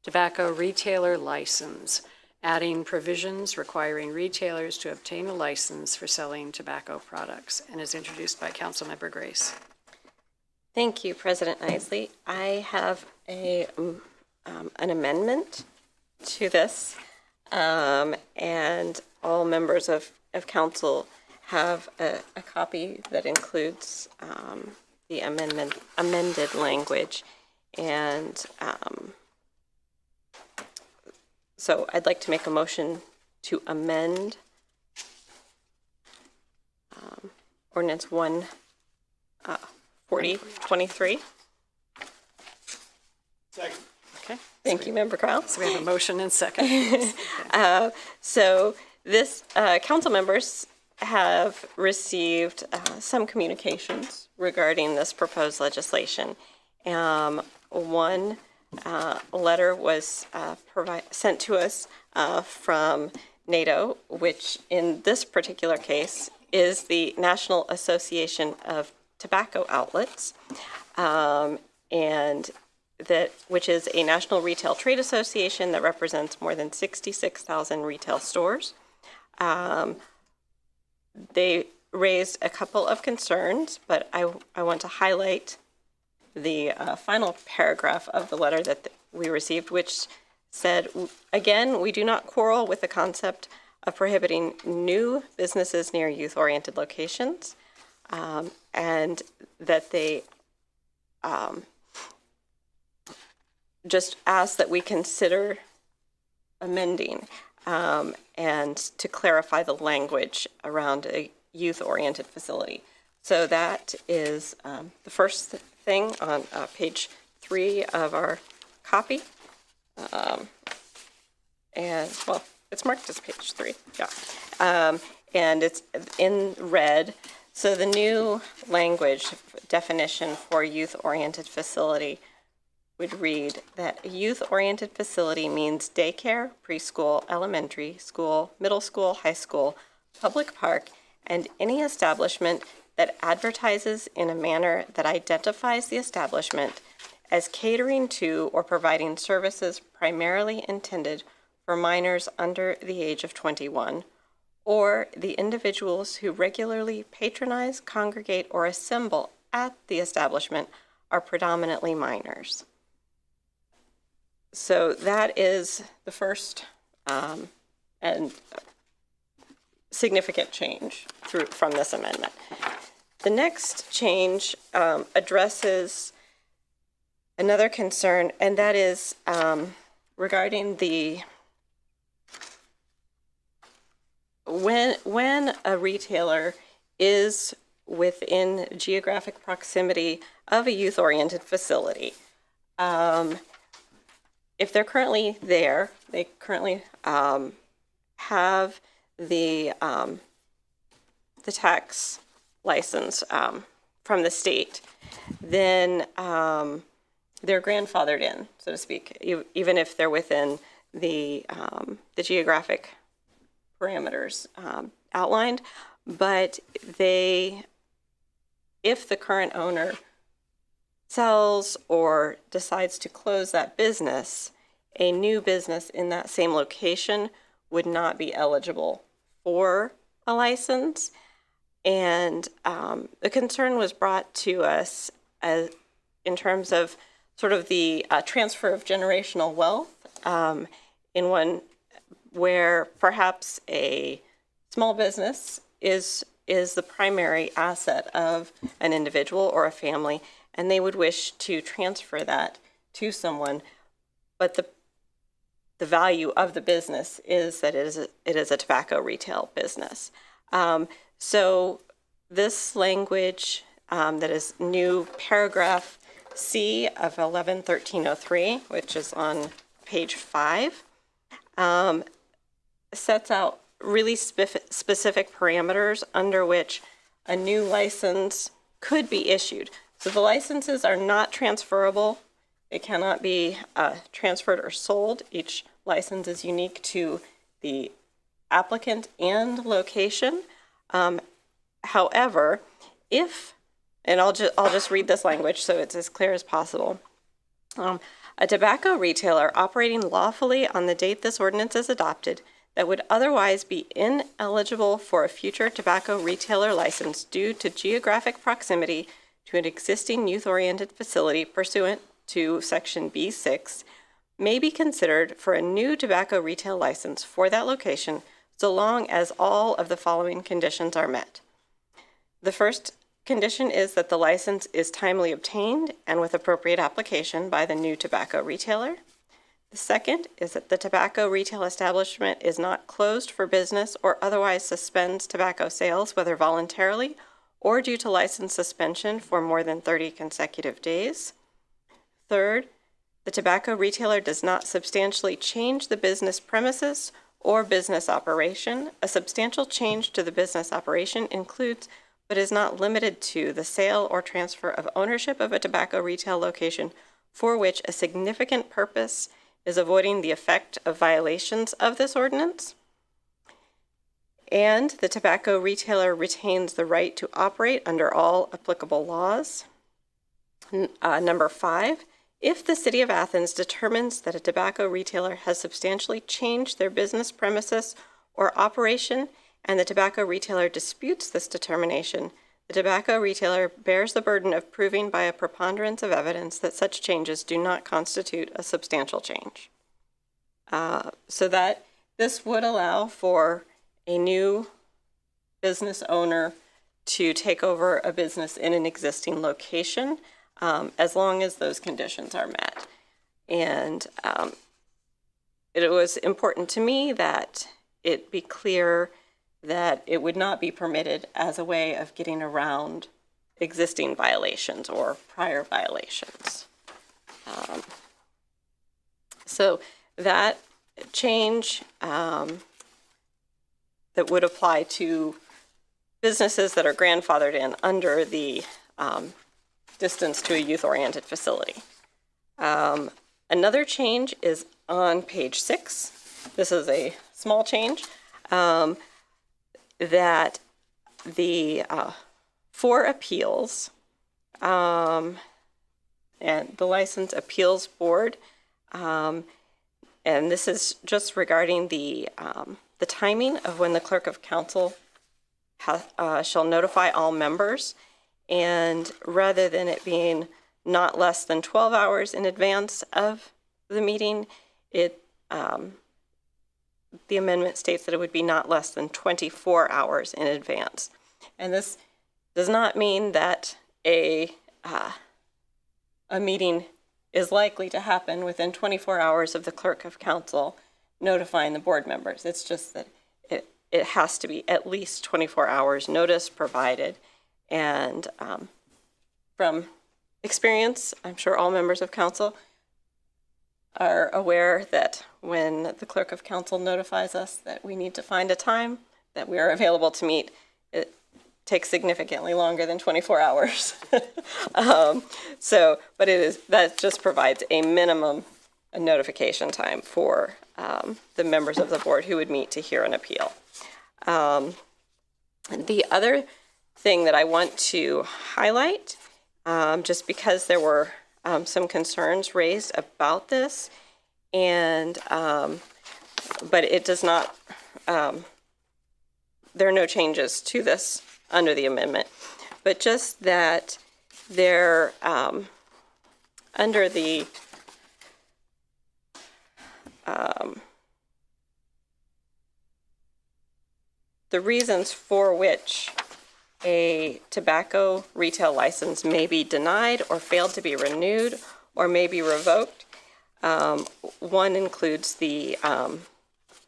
Tobacco Retailer License, adding provisions requiring retailers to obtain a license for selling tobacco products, and is introduced by Councilmember Grace. Thank you, President Isley. I have an amendment to this, and all members of council have a copy that includes the amended language. And so I'd like to make a motion to amend ordinance 14023. Second. Okay. Thank you, Member Crowell. So we have a motion and second. So this, council members have received some communications regarding this proposed legislation. One letter was sent to us from NATO, which in this particular case is the National Association of Tobacco Outlets, and which is a national retail trade association that represents more than 66,000 retail stores. They raised a couple of concerns, but I want to highlight the final paragraph of the letter that we received, which said, again, we do not quarrel with the concept of prohibiting new businesses near youth-oriented locations, and that they just ask that we consider amending and to clarify the language around a youth-oriented facility. So that is the first thing on page 3 of our copy. And, well, it's marked as page 3, yeah. And it's in red. So the new language definition for youth-oriented facility would read that a youth-oriented facility means daycare, preschool, elementary school, middle school, high school, public park, and any establishment that advertises in a manner that identifies the establishment as catering to or providing services primarily intended for minors under the age of 21, or the individuals who regularly patronize, congregate, or assemble at the establishment are predominantly minors. So that is the first and significant change from this amendment. The next change addresses another concern, and that is regarding the when a retailer is within geographic proximity of a youth-oriented facility. If they're currently there, they currently have the tax license from the state, then they're grandfathered in, so to speak, even if they're within the geographic parameters outlined. But if the current owner sells or decides to close that business, a new business in that same location would not be eligible for a license. And the concern was brought to us in terms of sort of the transfer of generational wealth in one where perhaps a small business is the primary asset of an individual or a family, and they would wish to transfer that to someone, but the value of the business is that it is a tobacco retail business. So this language that is new paragraph C of 11-1303, which is on page 5, sets out really specific parameters under which a new license could be issued. So the licenses are not transferable. They cannot be transferred or sold. Each license is unique to the applicant and location. However, if, and I'll just read this language so it's as clear as possible. A tobacco retailer operating lawfully on the date this ordinance is adopted that would otherwise be ineligible for a future tobacco retailer license due to geographic proximity to an existing youth-oriented facility pursuant to Section B6 may be considered for a new tobacco retail license for that location so long as all of the following conditions are met. The first condition is that the license is timely obtained and with appropriate application by the new tobacco retailer. The second is that the tobacco retail establishment is not closed for business or otherwise suspends tobacco sales, whether voluntarily or due to license suspension for more than 30 consecutive days. Third, the tobacco retailer does not substantially change the business premises or business operation. A substantial change to the business operation includes, but is not limited to, the sale or transfer of ownership of a tobacco retail location for which a significant purpose is avoiding the effect of violations of this ordinance. And the tobacco retailer retains the right to operate under all applicable laws. Number 5, if the City of Athens determines that a tobacco retailer has substantially changed their business premises or operation and the tobacco retailer disputes this determination, the tobacco retailer bears the burden of proving by a preponderance of evidence that such changes do not constitute a substantial change. So that this would allow for a new business owner to take over a business in an existing location, as long as those conditions are met. And it was important to me that it be clear that it would not be permitted as a way of getting around existing violations or prior violations. So that change that would apply to businesses that are grandfathered in under the distance to a youth-oriented facility. Another change is on page 6. This is a small change. That the for appeals and the License Appeals Board, and this is just regarding the timing of when the Clerk of Council shall notify all members, and rather than it being not less than 12 hours in advance of the meeting, the amendment states that it would be not less than 24 hours in advance. And this does not mean that a meeting is likely to happen within 24 hours of the Clerk of Council notifying the board members. It's just that it has to be at least 24 hours notice provided. And from experience, I'm sure all members of council are aware that when the Clerk of Council notifies us that we need to find a time that we are available to meet, it takes significantly longer than 24 hours. But that just provides a minimum notification time for the members of the board who would meet to hear an appeal. The other thing that I want to highlight, just because there were some concerns raised about this, and but it does not, there are no changes to this under the amendment, but just that there, under the reasons for which a tobacco retail license may be denied or failed to be renewed or may be revoked. One includes the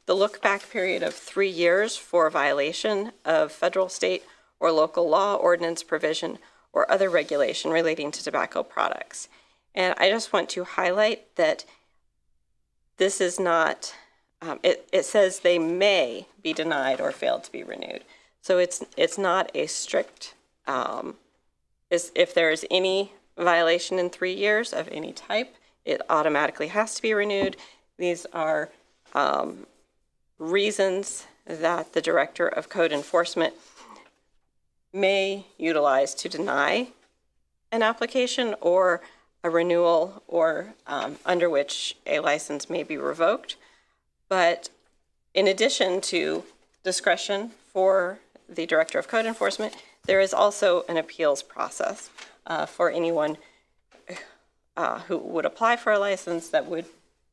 look-back period of 3 years for violation of federal, state, or local law, ordinance provision, or other regulation relating to tobacco products. And I just want to highlight that this is not, it says they may be denied or failed to be renewed. So it's not a strict, if there is any violation in 3 years of any type, it automatically has to be renewed. These are reasons that the Director of Code Enforcement may utilize to deny an application or a renewal, or under which a license may be revoked. But in addition to discretion for the Director of Code Enforcement, there is also an appeals process for anyone who would apply for a license that would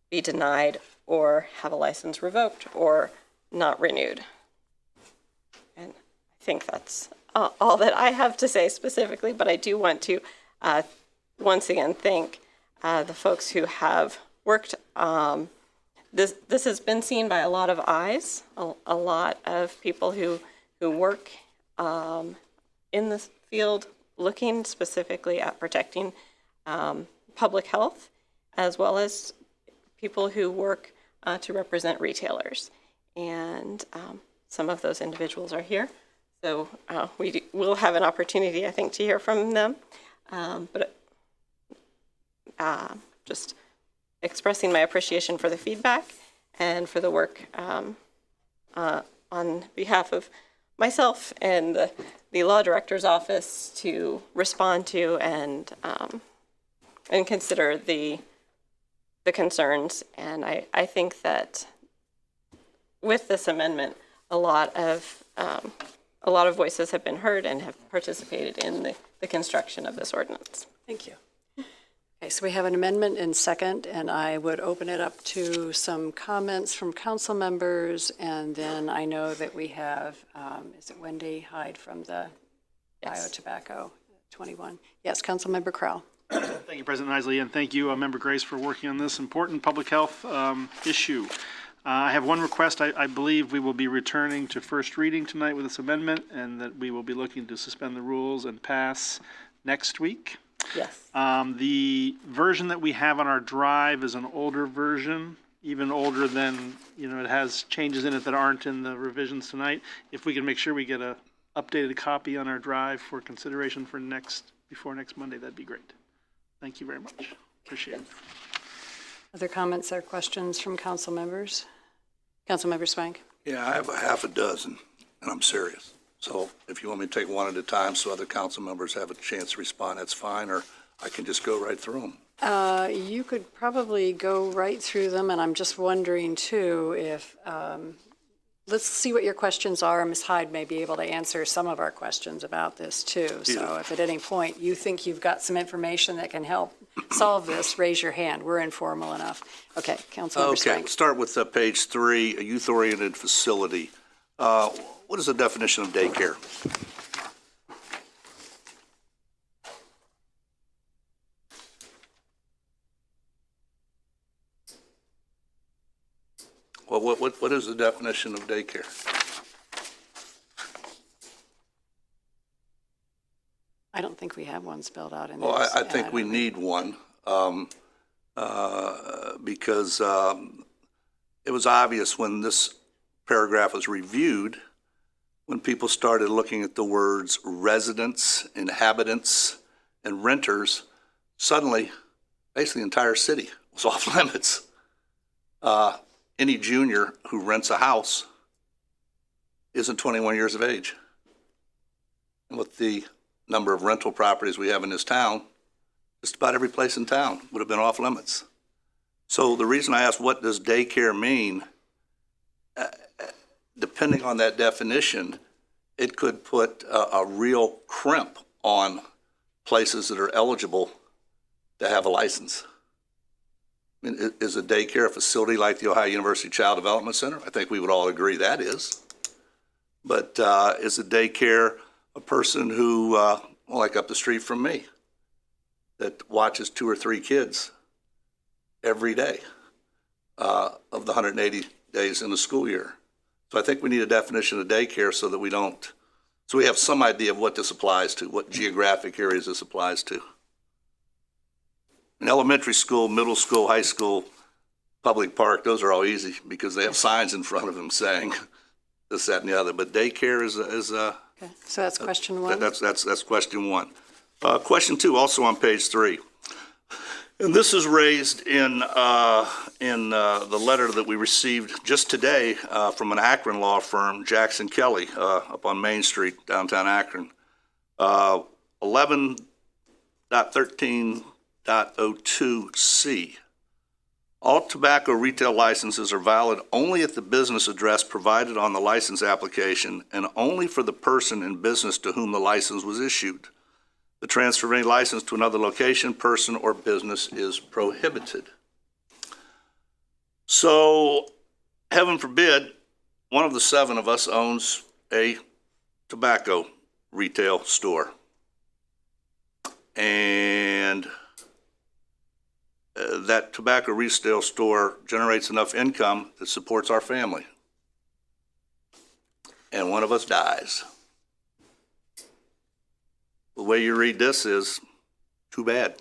be denied or have a license revoked or not renewed. And I think that's all that I have to say specifically, but I do want to once again thank the folks who have worked. This has been seen by a lot of eyes, a lot of people who work in this field, looking specifically at protecting public health, as well as people who work to represent retailers. And some of those individuals are here. So we will have an opportunity, I think, to hear from them. But just expressing my appreciation for the feedback and for the work on behalf of myself and the law director's office to respond to and consider the concerns. And I think that with this amendment, a lot of voices have been heard and have participated in the construction of this ordinance. Thank you. Okay, so we have an amendment in second, and I would open it up to some comments from council members, and then I know that we have, is it Wendy Hyde from the Biotobacco 21? Yes, Councilmember Crowell. Thank you, President Isley, and thank you, Member Grace, for working on this important public health issue. I have one request. I believe we will be returning to first reading tonight with this amendment, and that we will be looking to suspend the rules and pass next week. Yes. The version that we have on our drive is an older version, even older than, it has changes in it that aren't in the revisions tonight. If we can make sure we get a updated copy on our drive for consideration for before next Monday, that'd be great. Thank you very much. Appreciate it. Other comments or questions from council members? Councilmember Swank. Yeah, I have a half a dozen, and I'm serious. So if you want me to take one at a time so other council members have a chance to respond, that's fine, or I can just go right through them. You could probably go right through them, and I'm just wondering, too, if, let's see what your questions are. Ms. Hyde may be able to answer some of our questions about this, too. So if at any point you think you've got some information that can help solve this, raise your hand. We're informal enough. Okay, Councilmember Swank. Okay, start with page 3, a youth-oriented facility. What is the definition of daycare? Well, what is the definition of daycare? I don't think we have one spelled out in Well, this. I think we need one because it was obvious when this paragraph was reviewed, when people started looking at the words residents, inhabitants, and renters, suddenly, basically the entire city was off limits. Any junior who rents a house isn't 21 years of age. And with the number of rental properties we have in this town, just about every place in town would have been off limits. So the reason I asked what does daycare mean, depending on that definition, it could put a real crimp on places that are eligible to have a license. I mean, is a daycare a facility like the Ohio University Child Development Center? I think we would all agree that is. But is a daycare a person who, like up the street from me, that watches 2 or 3 kids every day of the 180 days in the school year? So I think we need a definition of daycare so that we have some idea of what this applies to, what geographic areas this applies to. In elementary school, middle school, high school, public park, those are all easy because they have signs in front of them saying this, that, and the other. But daycare is Okay, so that's question one. that's question one. Question two, also on page 3. And this is raised in the letter that we received just today from an Akron law firm, Jackson Kelly, up on Main Street, downtown Akron. 11.13.02C. All tobacco retail licenses are valid only at the business address provided on the license application and only for the person and business to whom the license was issued. The transfer of any license to another location, person, or business is prohibited. So, heaven forbid, one of the 7 of us owns a tobacco retail store. And that tobacco retail store generates enough income that supports our family. And one of us dies. The way you read this is too bad.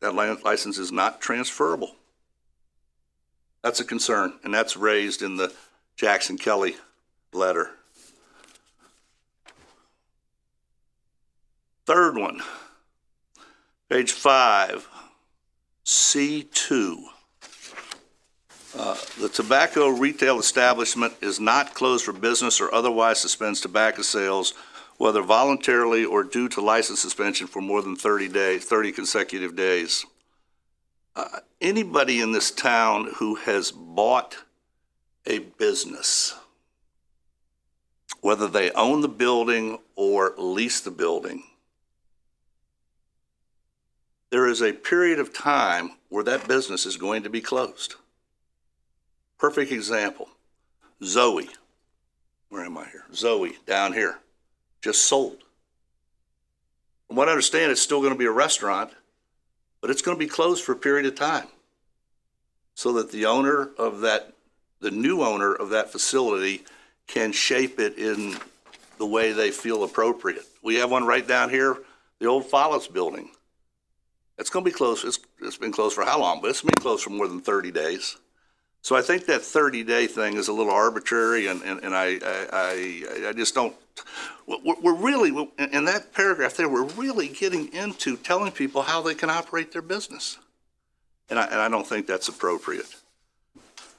That license is not transferable. That's a concern, and that's raised in the Jackson Kelly letter. Third one, page 5, C2. The tobacco retail establishment is not closed for business or otherwise suspends tobacco sales, whether voluntarily or due to license suspension for more than 30 consecutive days. Anybody in this town who has bought a business, whether they own the building or lease the building, there is a period of time where that business is going to be closed. Perfect example, Zoe. Where am I here? Zoe, down here, just sold. From what I understand, it's still going to be a restaurant, but it's going to be closed for a period of time so that the new owner of that facility can shape it in the way they feel appropriate. We have one right down here, the old Follett's building. It's going to be closed. It's been closed for how long? But it's been closed for more than 30 days. So I think that 30-day thing is a little arbitrary, and I just don't. We're really, in that paragraph there, we're really getting into telling people how they can operate their business, and I don't think that's appropriate.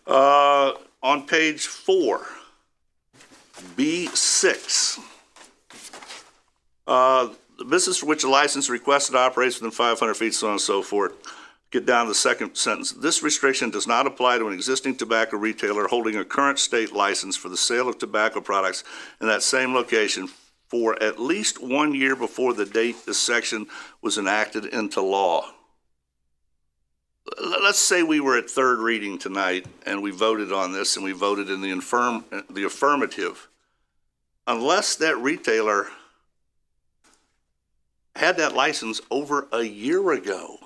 On page 4, B6. The business for which a license requested operates within 500 feet, so on and so forth. Get down to the second sentence. This restriction does not apply to an existing tobacco retailer holding a current state license for the sale of tobacco products in that same location for at least 1 year before the date this section was enacted into law. Let's say we were at third reading tonight and we voted on this and we voted in the affirmative. Unless that retailer had that license over a year ago,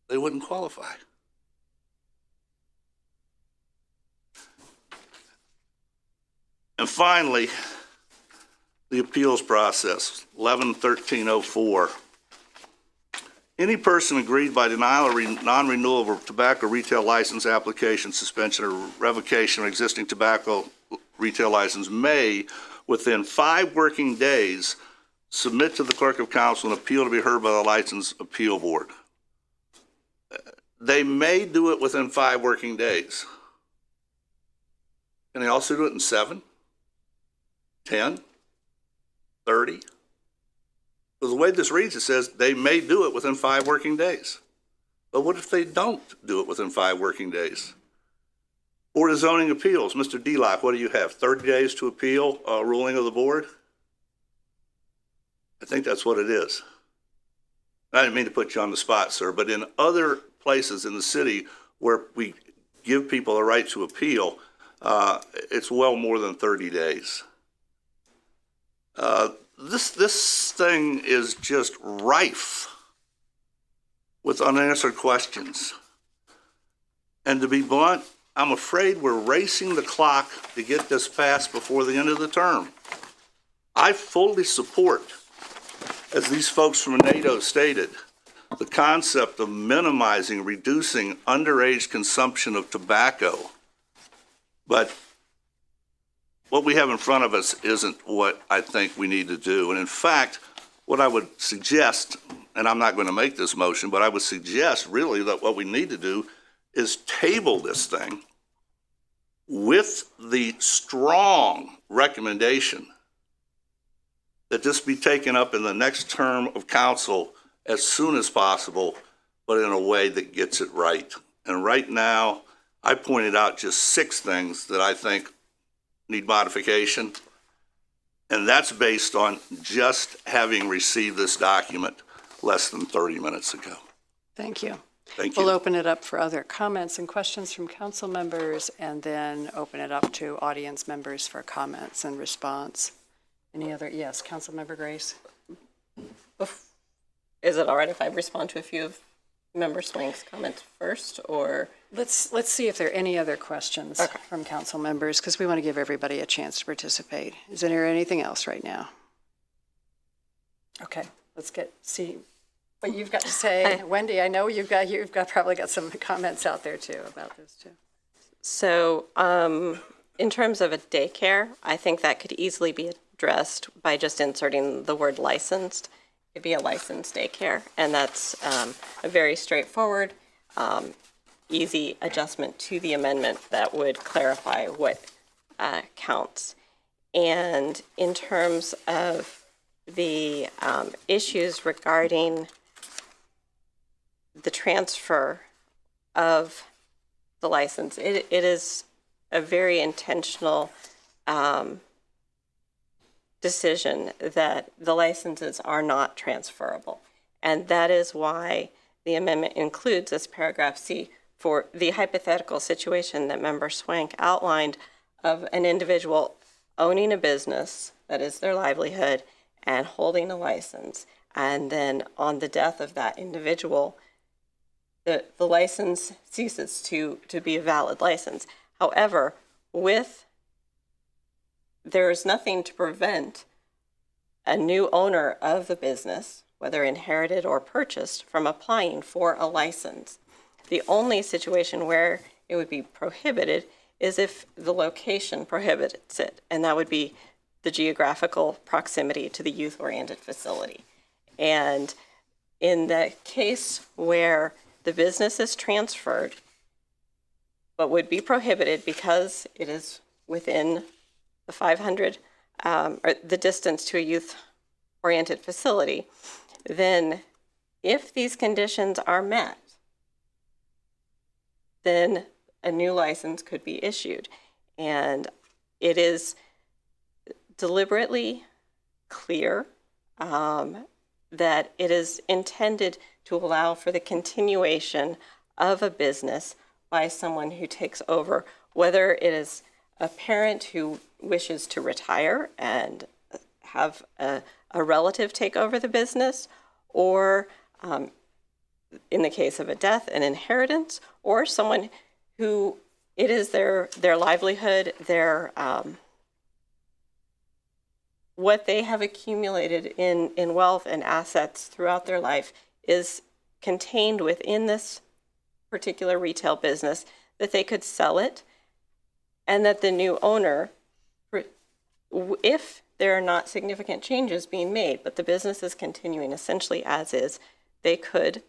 they wouldn't qualify. And finally, the appeals process, 11.13.04. Any person aggrieved by denial or non-renewal of a tobacco retail license application, suspension, or revocation of existing tobacco retail license may, within 5 working days, submit to the clerk of council an appeal to be heard by the license appeal board. They may do it within 5 working days. Can they also do it in 7, 10, 30? Because the way this reads, it says they may do it within 5 working days. But what if they don't do it within 5 working days? Board of Zoning Appeals, Mr. Delock, what do you have? 30 days to appeal a ruling of the board? I think that's what it is. I didn't mean to put you on the spot, sir, but in other places in the city where we give people a right to appeal, it's well more than 30 days. This thing is just rife with unanswered questions. And to be blunt, I'm afraid we're racing the clock to get this passed before the end of the term. I fully support as these folks from NATO stated, the concept of minimizing, reducing underage consumption of tobacco. But what we have in front of us isn't what I think we need to do. And in fact, what I would suggest, and I'm not going to make this motion, but I would suggest really that what we need to do is table this thing with the strong recommendation that this be taken up in the next term of council as soon as possible, but in a way that gets it right. And right now, I pointed out just 6 things that I think need modification. And that's based on just having received this document less than 30 minutes ago. Thank you. Thank you. We'll open it up for other comments and questions from council members, and then open it up to audience members for comments and response. Any other? Yes, Councilmember Grace. Is it all right if I respond to a few of Member Swank's comments first, or? Let's see if there are any other questions from council members, because we want to give everybody a chance to participate. Is there anything else right now? Okay, let's see what you've got to say. Wendy, I know you've probably got some comments out there too about this too. So, in terms of a daycare, I think that could easily be addressed by just inserting the word licensed. It'd be a licensed daycare, and that's a very straightforward, easy adjustment to the amendment that would clarify what counts. And in terms of the issues regarding the transfer of the license, it is a very intentional decision that the licenses are not transferable. And that is why the amendment includes this paragraph C for the hypothetical situation that Member Swank outlined of an individual owning a business that is their livelihood and holding a license. And then on the death of that individual, the license ceases to be a valid license. However, there is nothing to prevent a new owner of the business, whether inherited or purchased, from applying for a license. The only situation where it would be prohibited is if the location prohibits it, and that would be the geographical proximity to the youth-oriented facility. And in the case where the business is transferred, but would be prohibited because it is within the 500, or the distance to a youth-oriented facility, then if these conditions are met, then a new license could be issued. And it is deliberately clear that it is intended to allow for the continuation of a business by someone who takes over, whether it is a parent who wishes to retire and have a relative take over the business, or in the case of a death, an inheritance, or someone who it is their livelihood, their what they have accumulated in wealth and assets throughout their life is contained within this particular retail business, that they could sell it, and that the new owner, if there are not significant changes being made, but the business is continuing essentially as is, they could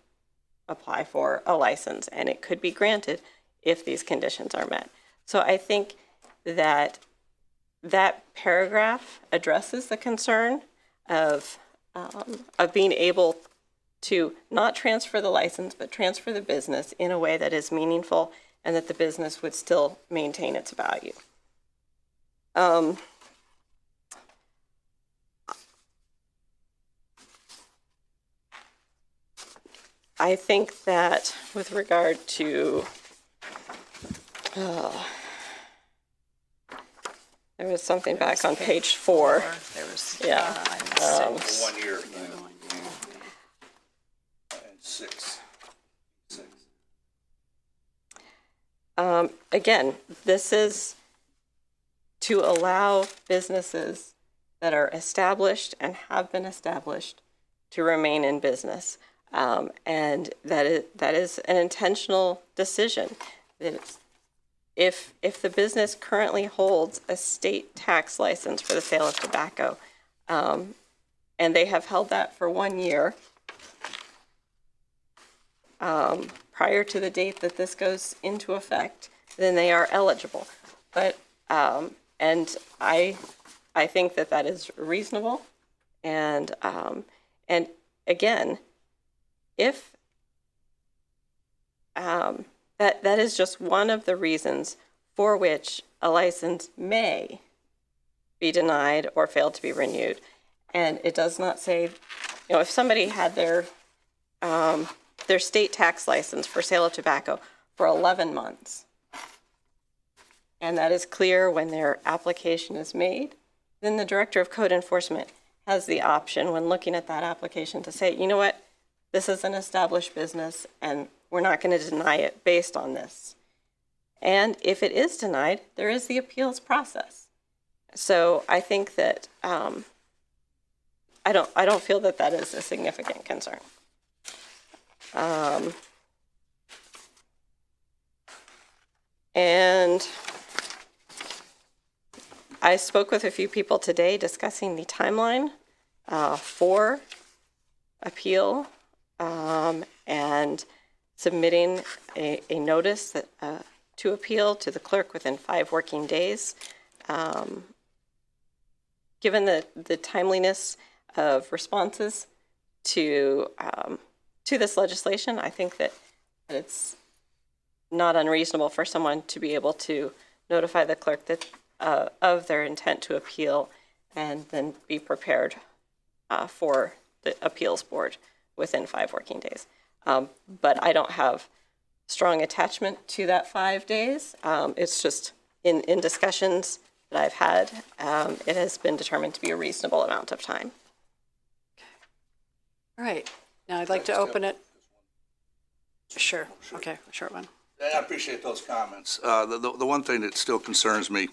apply for a license, and it could be granted if these conditions are met. So I think that paragraph addresses the concern of being able to not transfer the license, but transfer the business in a way that is meaningful and that the business would still maintain its value. I think that with regard to, there was something back on page 4. There was, Yeah. item 6. 1 year. And 6. Again, this is to allow businesses that are established and have been established to remain in business. And that is an intentional decision. That if the business currently holds a state tax license for the sale of tobacco, and they have held that for 1 year, prior to the date that this goes into effect, then they are eligible. But and I think that is reasonable, and again, if that is just one of the reasons for which a license may be denied or fail to be renewed, and it does not say, if somebody had their state tax license for sale of tobacco for 11 months, and that is clear when their application is made, then the Director of Code Enforcement has the option when looking at that application to say, you know what, this is an established business and we're not going to deny it based on this. And if it is denied, there is the appeals process. So I think that I don't feel that is a significant concern. And I spoke with a few people today discussing the timeline for appeal and submitting a notice that, to appeal to the clerk within 5 working days. Given the timeliness of responses to this legislation, I think that it's not unreasonable for someone to be able to notify the clerk that of their intent to appeal and then be prepared for the appeals board within 5 working days. But I don't have strong attachment to that 5 days. It's just in discussions that I've had, it has been determined to be a reasonable amount of time. All right. Now I'd like to open it. Sure. Okay, short one. I appreciate those comments. The one thing that still concerns me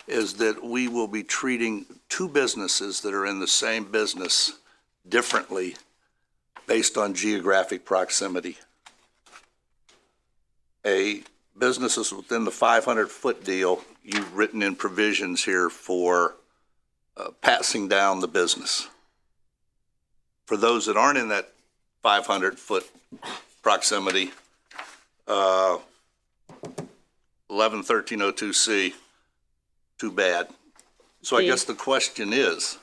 is that we will be treating 2 businesses that are in the same business differently based on geographic proximity. A business is within the 500-foot deal. You've written in provisions here for passing down the business. For those that aren't in that 500-foot proximity, 11-1302C, too bad. So I guess the question is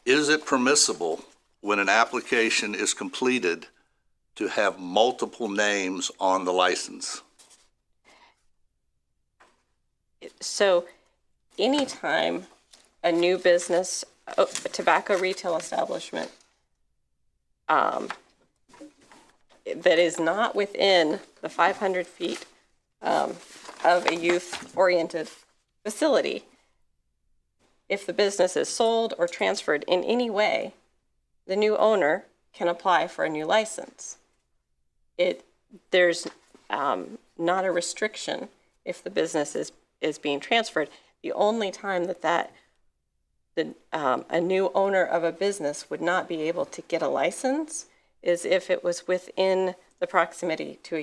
it permissible when an application is completed to have multiple names on the license? So anytime a new business, a tobacco retail establishment that is not within the 500 feet of a youth-oriented facility, if the business is sold or transferred in any way, the new owner can apply for a new license. There's not a restriction if the business is being transferred. The only time that a new owner of a business would not be able to get a license is if it was within the proximity to a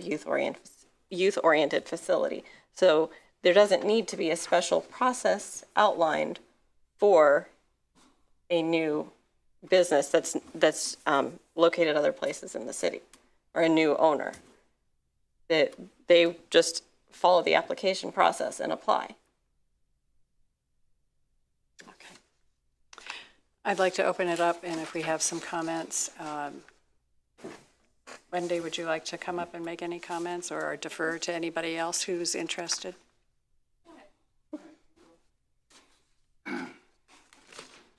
youth-oriented facility. So there doesn't need to be a special process outlined for a new business that's located other places in the city, or a new owner. That they just follow the application process and apply. Okay. I'd like to open it up, and if we have some comments, Wendy, would you like to come up and make any comments or defer to anybody else who's interested?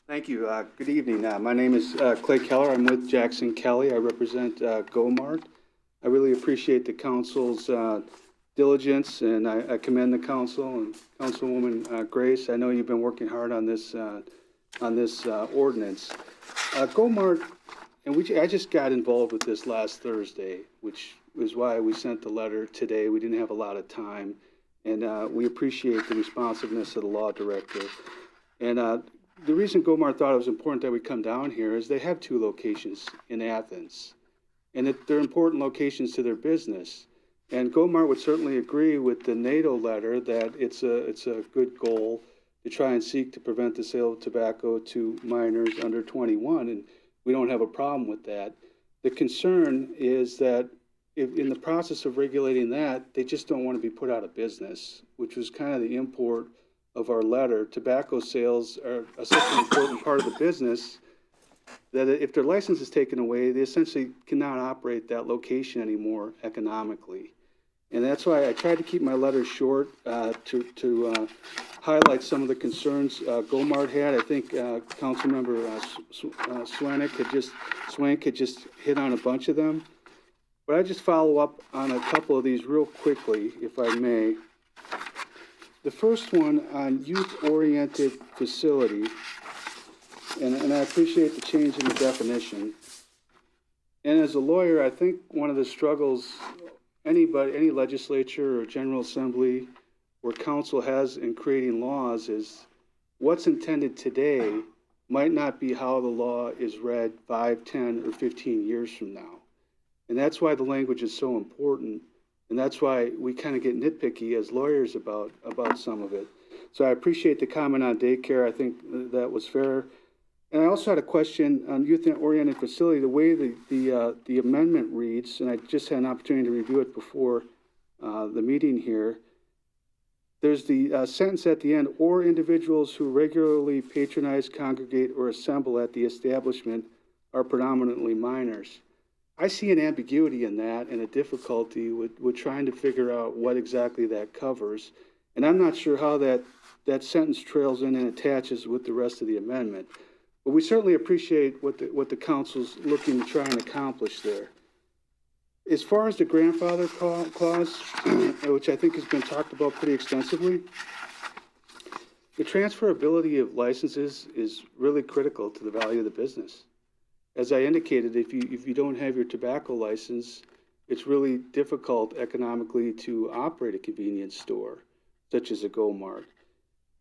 Thank you. Good evening. My name is Clay Keller. I'm with Jackson Kelly. I represent GoMart. I really appreciate the council's diligence, and I commend the council and Councilwoman Grace. I know you've been working hard on this ordinance. GoMart, and I just got involved with this last Thursday, which is why we sent the letter today. We didn't have a lot of time, and we appreciate the responsiveness of the law director. And the reason Gomar thought it was important that we come down here is they have 2 locations in Athens, and that they're important locations to their business. And Gomar would certainly agree with the NATO letter that it's a good goal to try and seek to prevent the sale of tobacco to minors under 21, and we don't have a problem with that. The concern is that if in the process of regulating that, they just don't want to be put out of business, which was kind of the import of our letter. Tobacco sales are such an important part of the business that if their license is taken away, they essentially cannot operate that location anymore economically. And that's why I tried to keep my letter short to highlight some of the concerns Gomard had. I think Councilmember Swank had just hit on a bunch of them. But I just follow up on a couple of these real quickly, if I may. The first one on youth-oriented facility, and I appreciate the change in the definition. And as a lawyer, I think one of the struggles any legislature or general assembly or council has in creating laws is what's intended today might not be how the law is read 5, 10, or 15 years from now. And that's why the language is so important. And that's why we kind of get nitpicky as lawyers about some of it. So I appreciate the comment on daycare. I think that was fair. And I also had a question on youth-oriented facility. The way the amendment reads, and I just had an opportunity to review it before the meeting here, there's the sentence at the end, or individuals who regularly patronize, congregate, or assemble at the establishment are predominantly minors. I see an ambiguity in that and a difficulty with trying to figure out what exactly that covers. And I'm not sure how that sentence trails in and attaches with the rest of the amendment. But we certainly appreciate what the council's looking to try and accomplish there. As far as the grandfather clause, which I think has been talked about pretty extensively, the transferability of licenses is really critical to the value of the business. As I indicated, if you don't have your tobacco license, it's really difficult economically to operate a convenience store, such as a Go-Mart.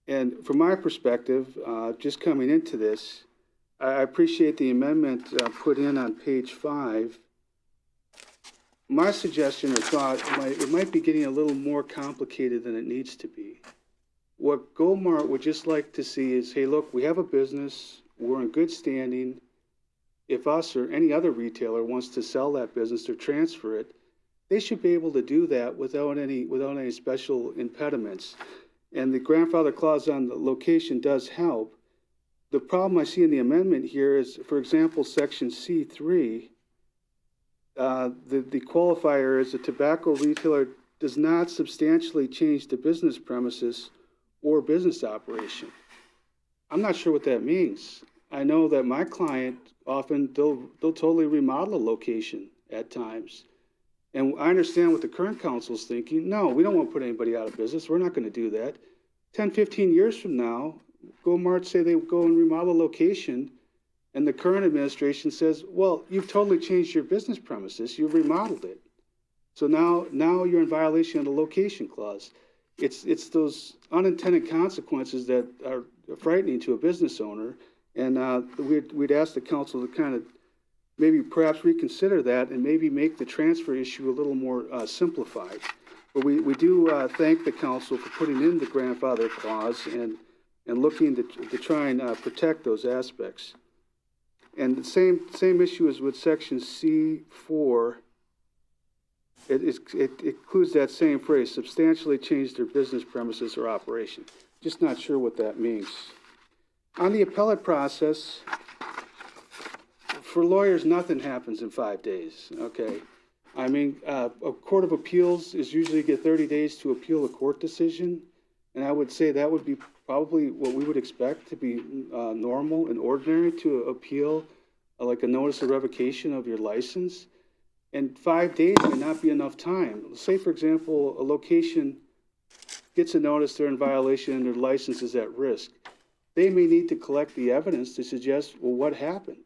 And from my perspective, just coming into this, I appreciate the amendment put in on page 5. My suggestion or thought, it might be getting a little more complicated than it needs to be. What Go-Mart would just like to see is, hey, look, we have a business, we're in good standing. If us or any other retailer wants to sell that business or transfer it, they should be able to do that without any special impediments. And the grandfather clause on the location does help. The problem I see in the amendment here is, for example, section C3, the qualifier is a tobacco retailer does not substantially change the business premises or business operation. I'm not sure what that means. I know that my client often they'll totally remodel a location at times. And I understand what the current council's thinking. No, we don't want to put anybody out of business. We're not going to do that. 10, 15 years from now, Go-Mart say they go and remodel a location, and the current administration says, well, you've totally changed your business premises. You've remodeled it. So now you're in violation of the location clause. It's those unintended consequences that are frightening to a business owner. And we'd ask the council to kind of maybe perhaps reconsider that and maybe make the transfer issue a little more simplified. But we do thank the council for putting in the grandfather clause and looking to try and protect those aspects. And the same issue is with section C4. It includes that same phrase, substantially change their business premises or operation. Just not sure what that means. On the appellate process, for lawyers, nothing happens in 5 days, okay? I mean, a court of appeals is usually get 30 days to appeal a court decision, and I would say that would be probably what we would expect to be normal and ordinary to appeal, like a notice of revocation of your license. And 5 days may not be enough time. Say, for example, a location gets a notice they're in violation and their license is at risk. They may need to collect the evidence to suggest, well, what happened?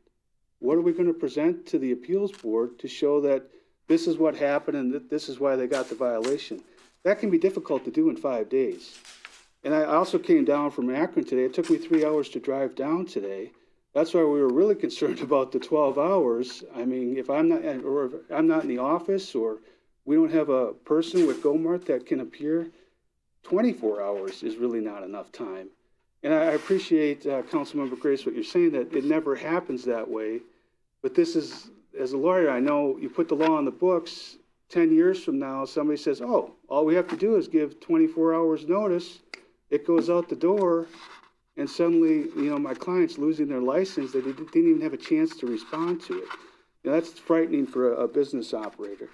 What are we going to present to the appeals board to show that this is what happened and that this is why they got the violation? That can be difficult to do in 5 days. And I also came down from Akron today. It took me 3 hours to drive down today. That's why we were really concerned about the 12 hours. I mean, if I'm not, or if I'm not in the office, or we don't have a person with GoMart that can appear, 24 hours is really not enough time. And I appreciate, Councilmember Grace, what you're saying, that it never happens that way. But this is, as a lawyer, I know you put the law on the books, 10 years from now, somebody says, oh, all we have to do is give 24 hours notice. It goes out the door, and suddenly, my client's losing their license. They didn't even have a chance to respond to it. That's frightening for a business operator.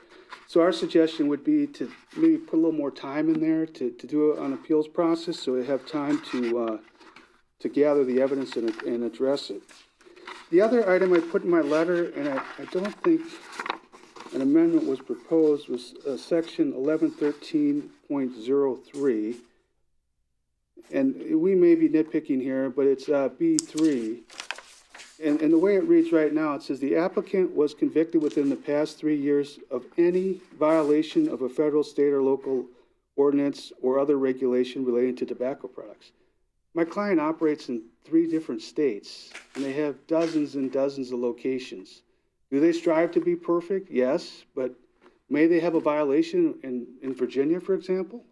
So our suggestion would be to maybe put a little more time in there to do an appeals process, so we have time to gather the evidence and address it. The other item I put in my letter, and I don't think an amendment was proposed, was section 1113.03. And we may be nitpicking here, but it's B3. And the way it reads right now, it says the applicant was convicted within the past 3 years of any violation of a federal, state, or local ordinance or other regulation relating to tobacco products. My client operates in 3 different states, and they have dozens and dozens of locations. Do they strive to be perfect? Yes, but may they have a violation in Virginia, for example?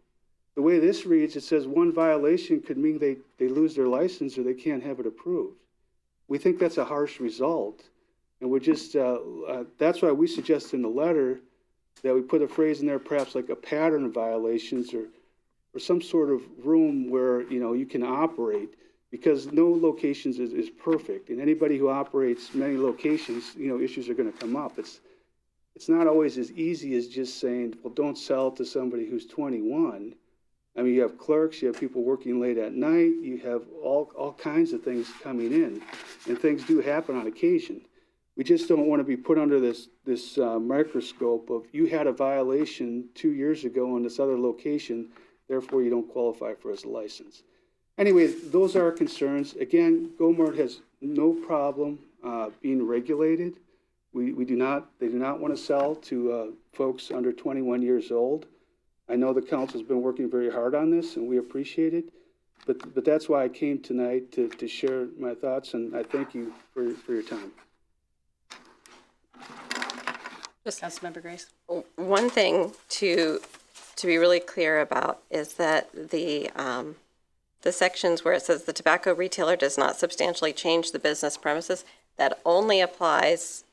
The way this reads, it says one violation could mean they lose their license or they can't have it approved. We think that's a harsh result, and we're just, that's why we suggest in the letter that we put a phrase in there, perhaps like a pattern of violations or some sort of room where, you can operate, because no locations is perfect, and anybody who operates many locations, issues are going to come up. It's not always as easy as just saying, well, don't sell it to somebody who's 21. I mean, you have clerks, you have people working late at night, you have all kinds of things coming in, and things do happen on occasion. We just don't want to be put under this microscope of, you had a violation 2 years ago in this other location, therefore you don't qualify for a license. Anyway, those are our concerns. Again, GoMart has no problem being regulated. They do not want to sell to folks under 21 years old. I know the council's been working very hard on this, and we appreciate it. But that's why I came tonight to share my thoughts, and I thank you for your time. Councilmember Grace. One thing to be really clear about is that the sections where it says the tobacco retailer does not substantially change the business premises, that only applies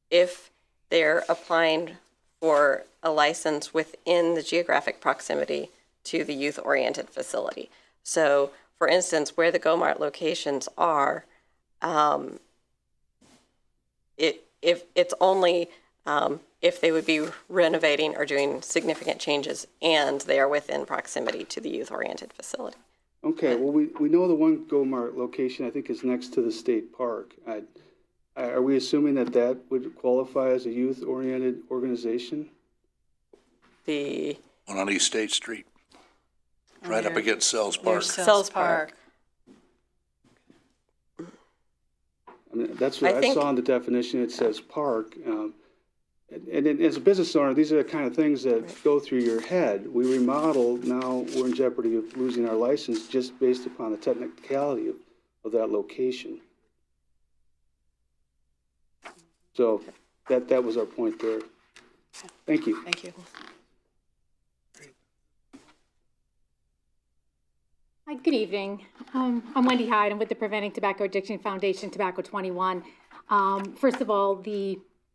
if they're applying for a license within the geographic proximity to the youth-oriented facility. So, for instance, where the GoMart locations are, if it's only if they would be renovating or doing significant changes and they are within proximity to the youth-oriented facility. Okay, well, we know the one GoMart location, I think, is next to the state park. Are we assuming that would qualify as a youth-oriented organization? The One on East State Street, right up against Sells Park. Sells Park. I mean, that's what I saw in the definition. It says park. And as a business owner, these are the kind of things that go through your head. We remodel, now we're in jeopardy of losing our license just based upon the technicality of that location. So that was our point there. Thank you. Thank you. Hi, good evening. I'm Wendy Hyde. I'm with the Preventing Tobacco Addiction Foundation, Tobacco 21. First of all,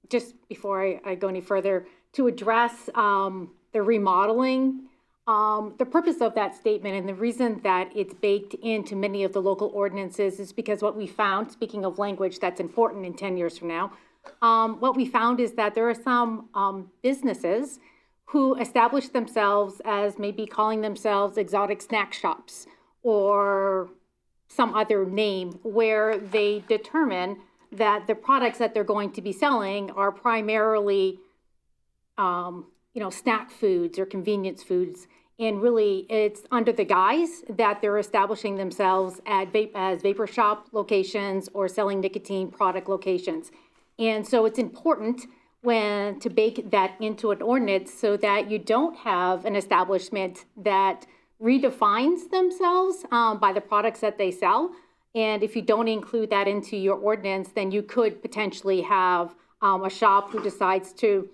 just before I go any further, to address the remodeling, the purpose of that statement and the reason that it's baked into many of the local ordinances is because what we found, speaking of language that's important in 10 years from now, what we found is that there are some businesses who establish themselves as maybe calling themselves exotic snack shops or some other name, where they determine that the products that they're going to be selling are primarily, snack foods or convenience foods. And really, it's under the guise that they're establishing themselves as vapor shop locations or selling nicotine product locations. And so it's important to bake that into an ordinance so that you don't have an establishment that redefines themselves by the products that they sell. And if you don't include that into your ordinance, then you could potentially have a shop who decides to,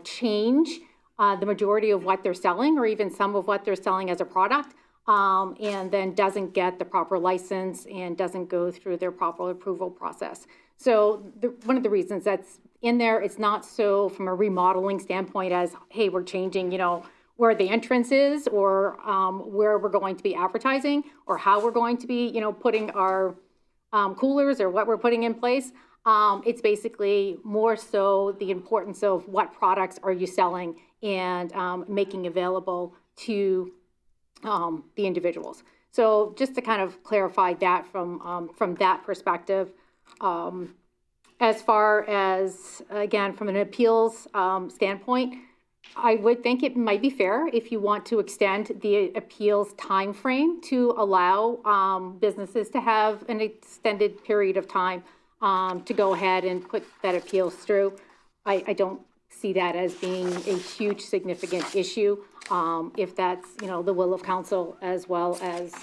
change the majority of what they're selling or even some of what they're selling as a product, and then doesn't get the proper license and doesn't go through their proper approval process. So one of the reasons that's in there, it's not so from a remodeling standpoint as, hey, we're changing, where the entrance is or where we're going to be advertising or how we're going to be, putting our coolers or what we're putting in place. It's basically more so the importance of what products are you selling and making available to the individuals. So just to kind of clarify that from that perspective. As far as, again, from an appeals standpoint, I would think it might be fair if you want to extend the appeals time frame to allow businesses to have an extended period of time to go ahead and put that appeals through. I don't see that as being a huge significant issue if that's, the will of council as well as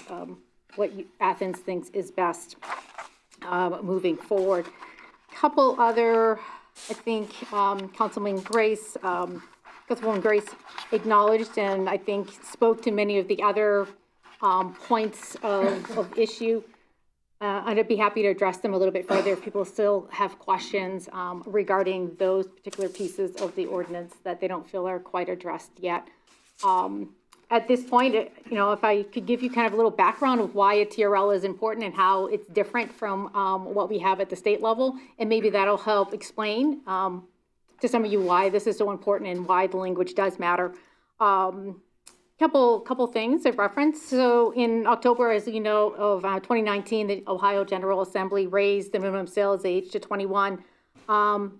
what Athens thinks is best moving forward. Couple other, I think, Councilwoman Grace acknowledged and I think spoke to many of the other points of issue. And I'd be happy to address them a little bit further if people still have questions regarding those particular pieces of the ordinance that they don't feel are quite addressed yet. At this point, if I could give you kind of a little background of why a TRL is important and how it's different from what we have at the state level, and maybe that'll help explain to some of you why this is so important and why the language does matter. Couple things of reference. So in October, as you know, of 2019, the Ohio General Assembly raised the minimum sales age to 21.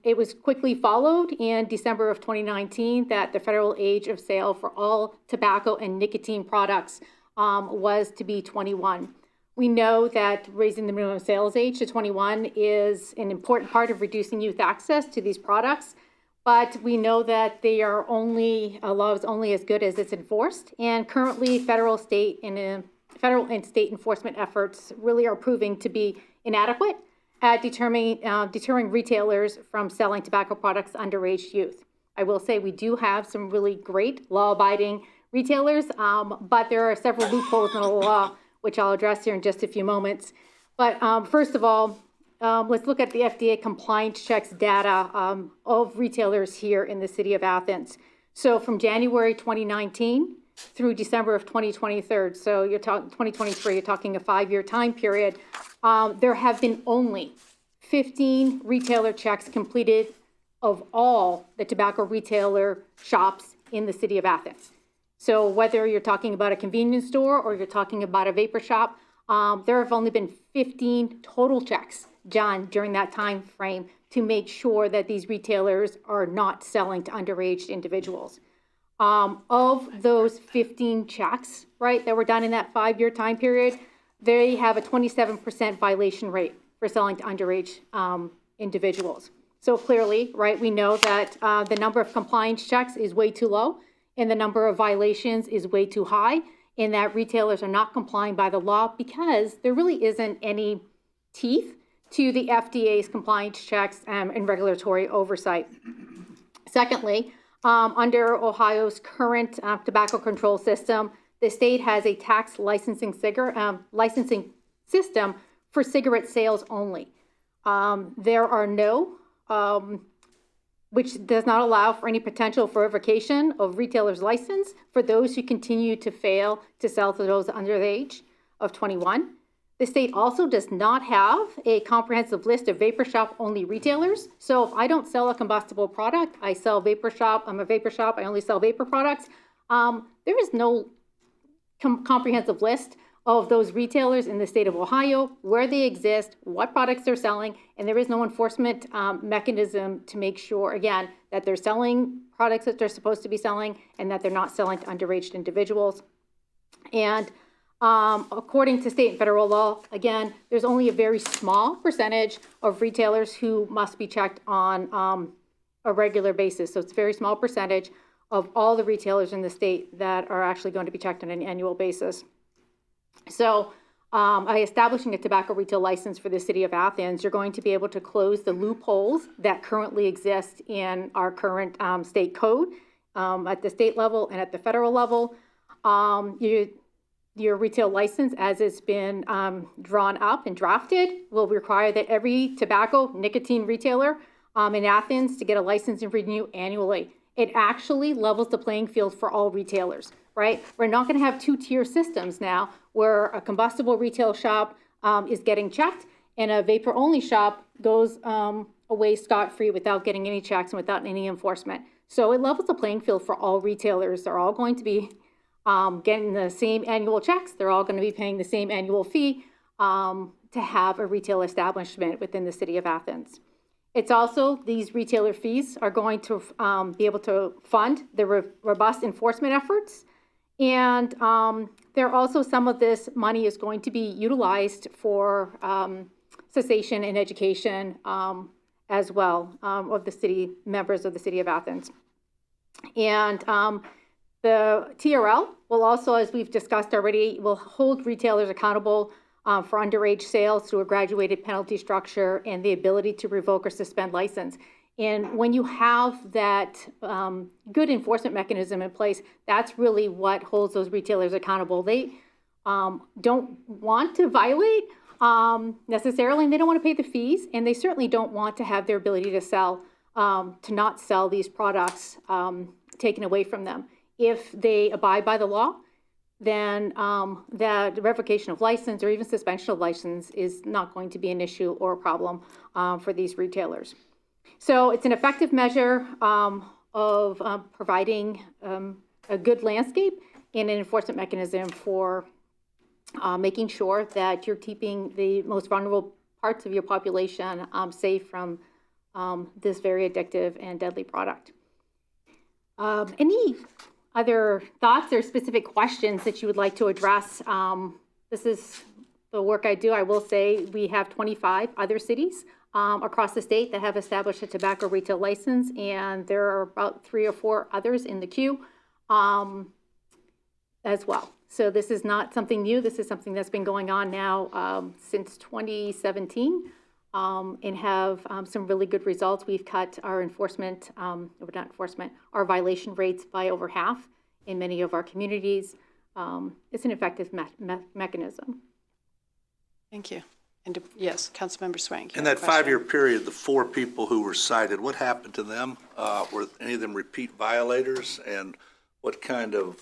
It was quickly followed in December of 2019 that the federal age of sale for all tobacco and nicotine products was to be 21. We know that raising the minimum sales age to 21 is an important part of reducing youth access to these products, but we know that they are only, a law is only as good as it's enforced, and currently federal and state enforcement efforts really are proving to be inadequate at deterring retailers from selling tobacco products to underage youth. I will say we do have some really great law-abiding retailers, but there are several loopholes in the law, which I'll address here in just a few moments. But first of all, let's look at the FDA compliance checks data of retailers here in the city of Athens. So from January 2019 through December of 2023, so you're talking 2023, you're talking a 5-year time period, there have been only 15 retailer checks completed of all the tobacco retailer shops in the city of Athens. So whether you're talking about a convenience store or you're talking about a vapor shop, there have only been 15 total checks done during that time frame to make sure that these retailers are not selling to underage individuals. Of those 15 checks, right, that were done in that 5-year time period, they have a 27% violation rate for selling to underage individuals. So clearly, right, we know that the number of compliance checks is way too low and the number of violations is way too high, and that retailers are not complying by the law because there really isn't any teeth to the FDA's compliance checks and regulatory oversight. Secondly, under Ohio's current tobacco control system, the state has a tax licensing system for cigarette sales only. There are no, which does not allow for any potential for revocation of retailer's license for those who continue to fail to sell to those under the age of 21. The state also does not have a comprehensive list of vapor shop only retailers. So if I don't sell a combustible product, I sell vapor shop, I'm a vapor shop, I only sell vapor products. There is no comprehensive list of those retailers in the state of Ohio, where they exist, what products they're selling, and there is no enforcement mechanism to make sure, again, that they're selling products that they're supposed to be selling and that they're not selling to underage individuals. And according to state and federal law, again, there's only a very small percentage of retailers who must be checked on a regular basis. So it's a very small percentage. of all the retailers in the state that are actually going to be checked on an annual basis. So by establishing a tobacco retail license for the city of Athens, you're going to be able to close the loopholes that currently exist in our current state code at the state level and at the federal level. Your retail license, as it's been drawn up and drafted, will require that every tobacco nicotine retailer in Athens to get a license and renew annually. It actually levels the playing field for all retailers, right? We're not going to have two-tier systems now where a combustible retail shop is getting checked and a vapor-only shop goes away scot-free without getting any checks and without any enforcement. So it levels the playing field for all retailers. They're all going to be getting the same annual checks. They're all going to be paying the same annual fee to have a retail establishment within the city of Athens. It's also, these retailer fees are going to be able to fund the robust enforcement efforts. And there also, some of this money is going to be utilized for cessation and education as well of the city members of the city of Athens. And the TRL will also, as we've discussed already, will hold retailers accountable for underage sales through a graduated penalty structure and the ability to revoke or suspend license. And when you have that good enforcement mechanism in place, that's really what holds those retailers accountable. They don't want to violate necessarily, and they don't want to pay the fees, and they certainly don't want to have their ability to sell, to not sell these products taken away from them. If they abide by the law, then that revocation of license or even suspension of license is not going to be an issue or a problem for these retailers. So it's an effective measure of providing a good landscape and an enforcement mechanism for making sure that you're keeping the most vulnerable parts of your population safe from this very addictive and deadly product. Any other thoughts or specific questions that you would like to address? This is the work I do. I will say we have 25 other cities across the state that have established a tobacco retail license, and there are about 3 or 4 others in the queue as well. So this is not something new. This is something that's been going on now since 2017 and have some really good results. We've cut our enforcement, our violation rates by over half in many of our communities. It's an effective mechanism. Thank you. And yes, Councilmember Swank. In that 5-year period, the 4 people who were cited, what happened to them? Were any of them repeat violators? And what kind of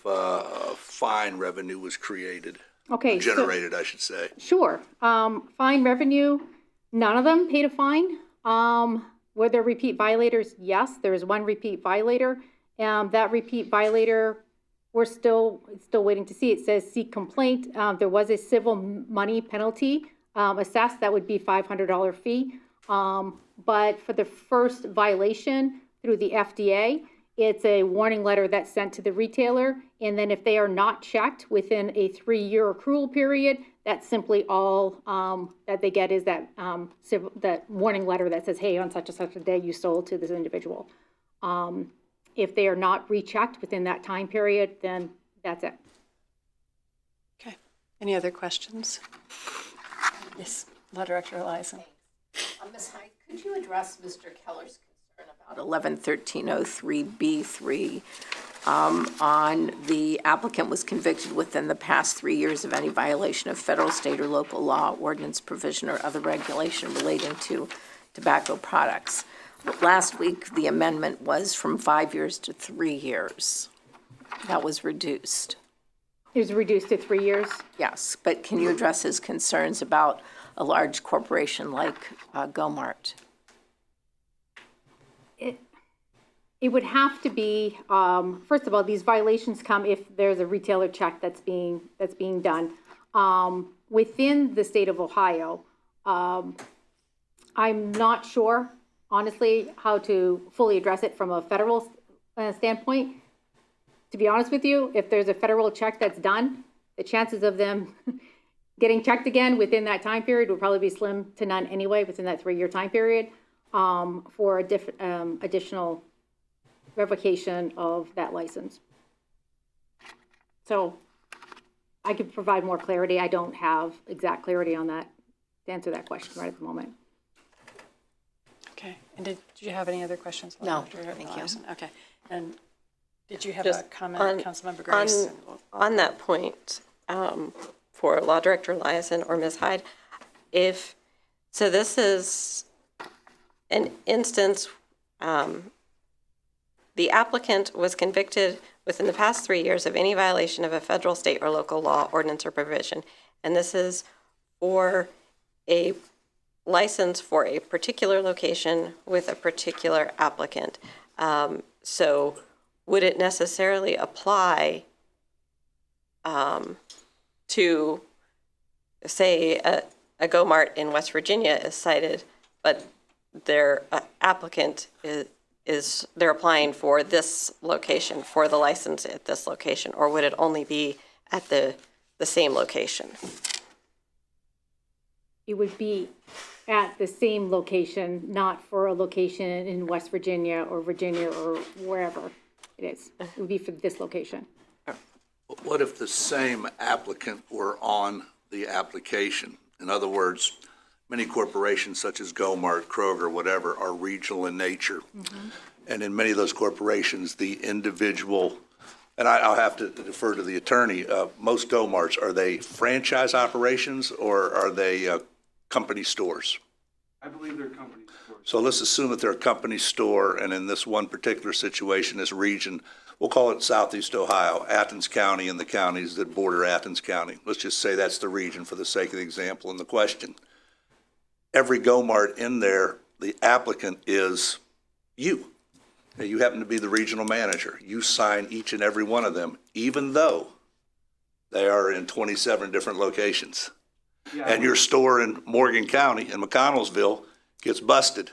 fine revenue was created? Okay. Generated, I should say. Sure. Fine revenue, none of them paid a fine. Were there repeat violators? Yes, there is 1 repeat violator. That repeat violator, we're still waiting to see. It says seek complaint. There was a civil money penalty assessed. That would be $500 fee. But for the first violation through the FDA, it's a warning letter that's sent to the retailer. And then if they are not checked within a 3-year accrual period, that's simply all that they get is that that warning letter that says, hey, on such and such a day, you sold to this individual. If they are not rechecked within that time period, then that's it. Okay. Any other questions? Yes, Law Director Eliason. Ms. Hyde, could you address Mr. Keller's concern about 111303B3 on the applicant was convicted within the past 3 years of any violation of federal, state, or local law, ordinance, provision, or other regulation relating to tobacco products? Last week, the amendment was from 5 years to 3 years. That was reduced. It was reduced to 3 years? Yes, but can you address his concerns about a large corporation like Gomart? It would have to be, first of all, these violations come if there's a retailer check that's being done. Within the state of Ohio, I'm not sure, honestly, how to fully address it from a federal standpoint. To be honest with you, if there's a federal check that's done, the chances of them getting checked again within that time period would probably be slim to none anyway, within that 3-year time period, for additional revocation of that license. So I could provide more clarity. I don't have exact clarity on that, to answer that question right at the moment. Okay, and did you have any other questions? No, thank you. Okay, and did you have a Just comment, Councilmember Grace? On that point, for Law Director Liason or Ms. Hyde, so this is an instance, the applicant was convicted within the past 3 years of any violation of a federal, state, or local law, ordinance, or provision. And this is for a license for a particular location with a particular applicant. So would it necessarily apply to, say, a Go-Mart in West Virginia is cited, but their applicant is they're applying for this location, for the license at this location, or would it only be at the same location? It would be at the same location, not for a location in West Virginia or wherever it is. It would be for this location. What if the same applicant were on the application? In other words, many corporations such as Go-Mart, Kroger, whatever, are regional in nature. And in many of those corporations, the individual, and I'll have to defer to the attorney, most Go-Marts, are they franchise operations or are they company stores? I believe they're company stores. So let's assume that they're a company store, and in this one particular situation, this region, we'll call it Southeast Ohio, Athens County and the counties that border Athens County. Let's just say that's the region for the sake of the example and the question. Every Go-Mart in there, the applicant is you. You happen to be the regional manager. You sign each and every one of them, even though they are in 27 different locations. Yeah. And your store in Morgan County in McConnellsville gets busted.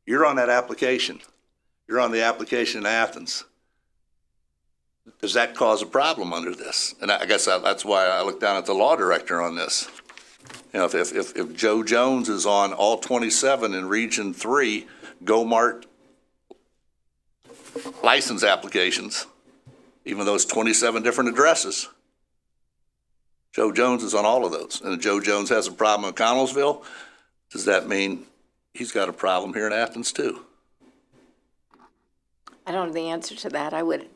You're on that application. You're on the application in Athens. Does that cause a problem under this? And I guess that's why I look down at the law director on this. You know, if Joe Jones is on all 27 in Region 3 Go-Mart license applications, even those 27 different addresses, Joe Jones is on all of those. And if Joe Jones has a problem in Connellsville, does that mean he's got a problem here in Athens too? I don't know the answer to that. I would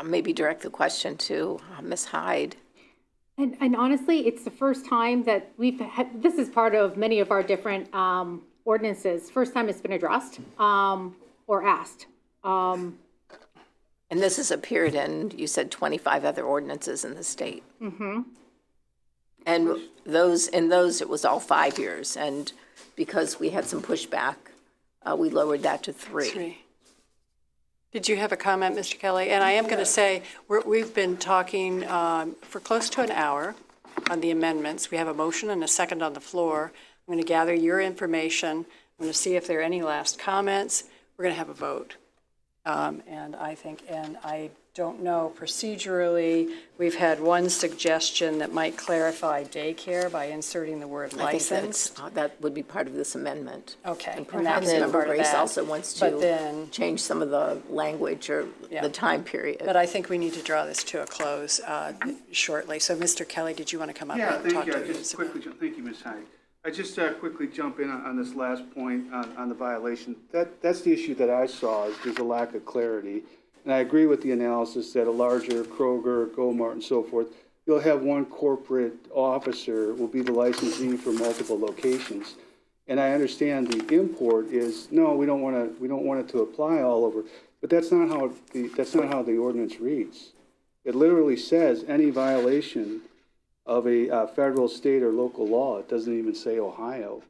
maybe direct the question to Ms. Hyde. And honestly, it's the first time that we've had, this is part of many of our different ordinances. First time it's been addressed or asked. And this has appeared in, you said, 25 other ordinances in the state. Mm-hmm. And in those, it was all 5 years. And because we had some pushback, we lowered that to 3. Did you have a comment, Mr. Kelly? And I am going to say, we've been talking for close to an hour on the amendments. We have a motion and a second on the floor. I'm going to gather your information. I'm going to see if there are any last comments. We're going to have a vote. And I don't know procedurally, we've had one suggestion that might clarify daycare by inserting the word licensed. That would be part of this amendment. Okay. And And that perhaps was part Member of Grace that. also wants But to then- change some of the language or Yeah. the time period. But I think we need to draw this to a close shortly. So, Mr. Kelly, did you want to come up and talk to us? Thank you, Ms. Hyde. I just quickly jump in on this last point on the violation. That's the issue that I saw, is there's a lack of clarity. And I agree with the analysis that a larger Kroger, Go-Mart, and so forth, you'll have one corporate officer will be the licensee for multiple locations. And I understand the import is, no, we don't want it to apply all over. But that's not how the ordinance reads. It literally says any violation of a federal, state, or local law. It doesn't even say Ohio.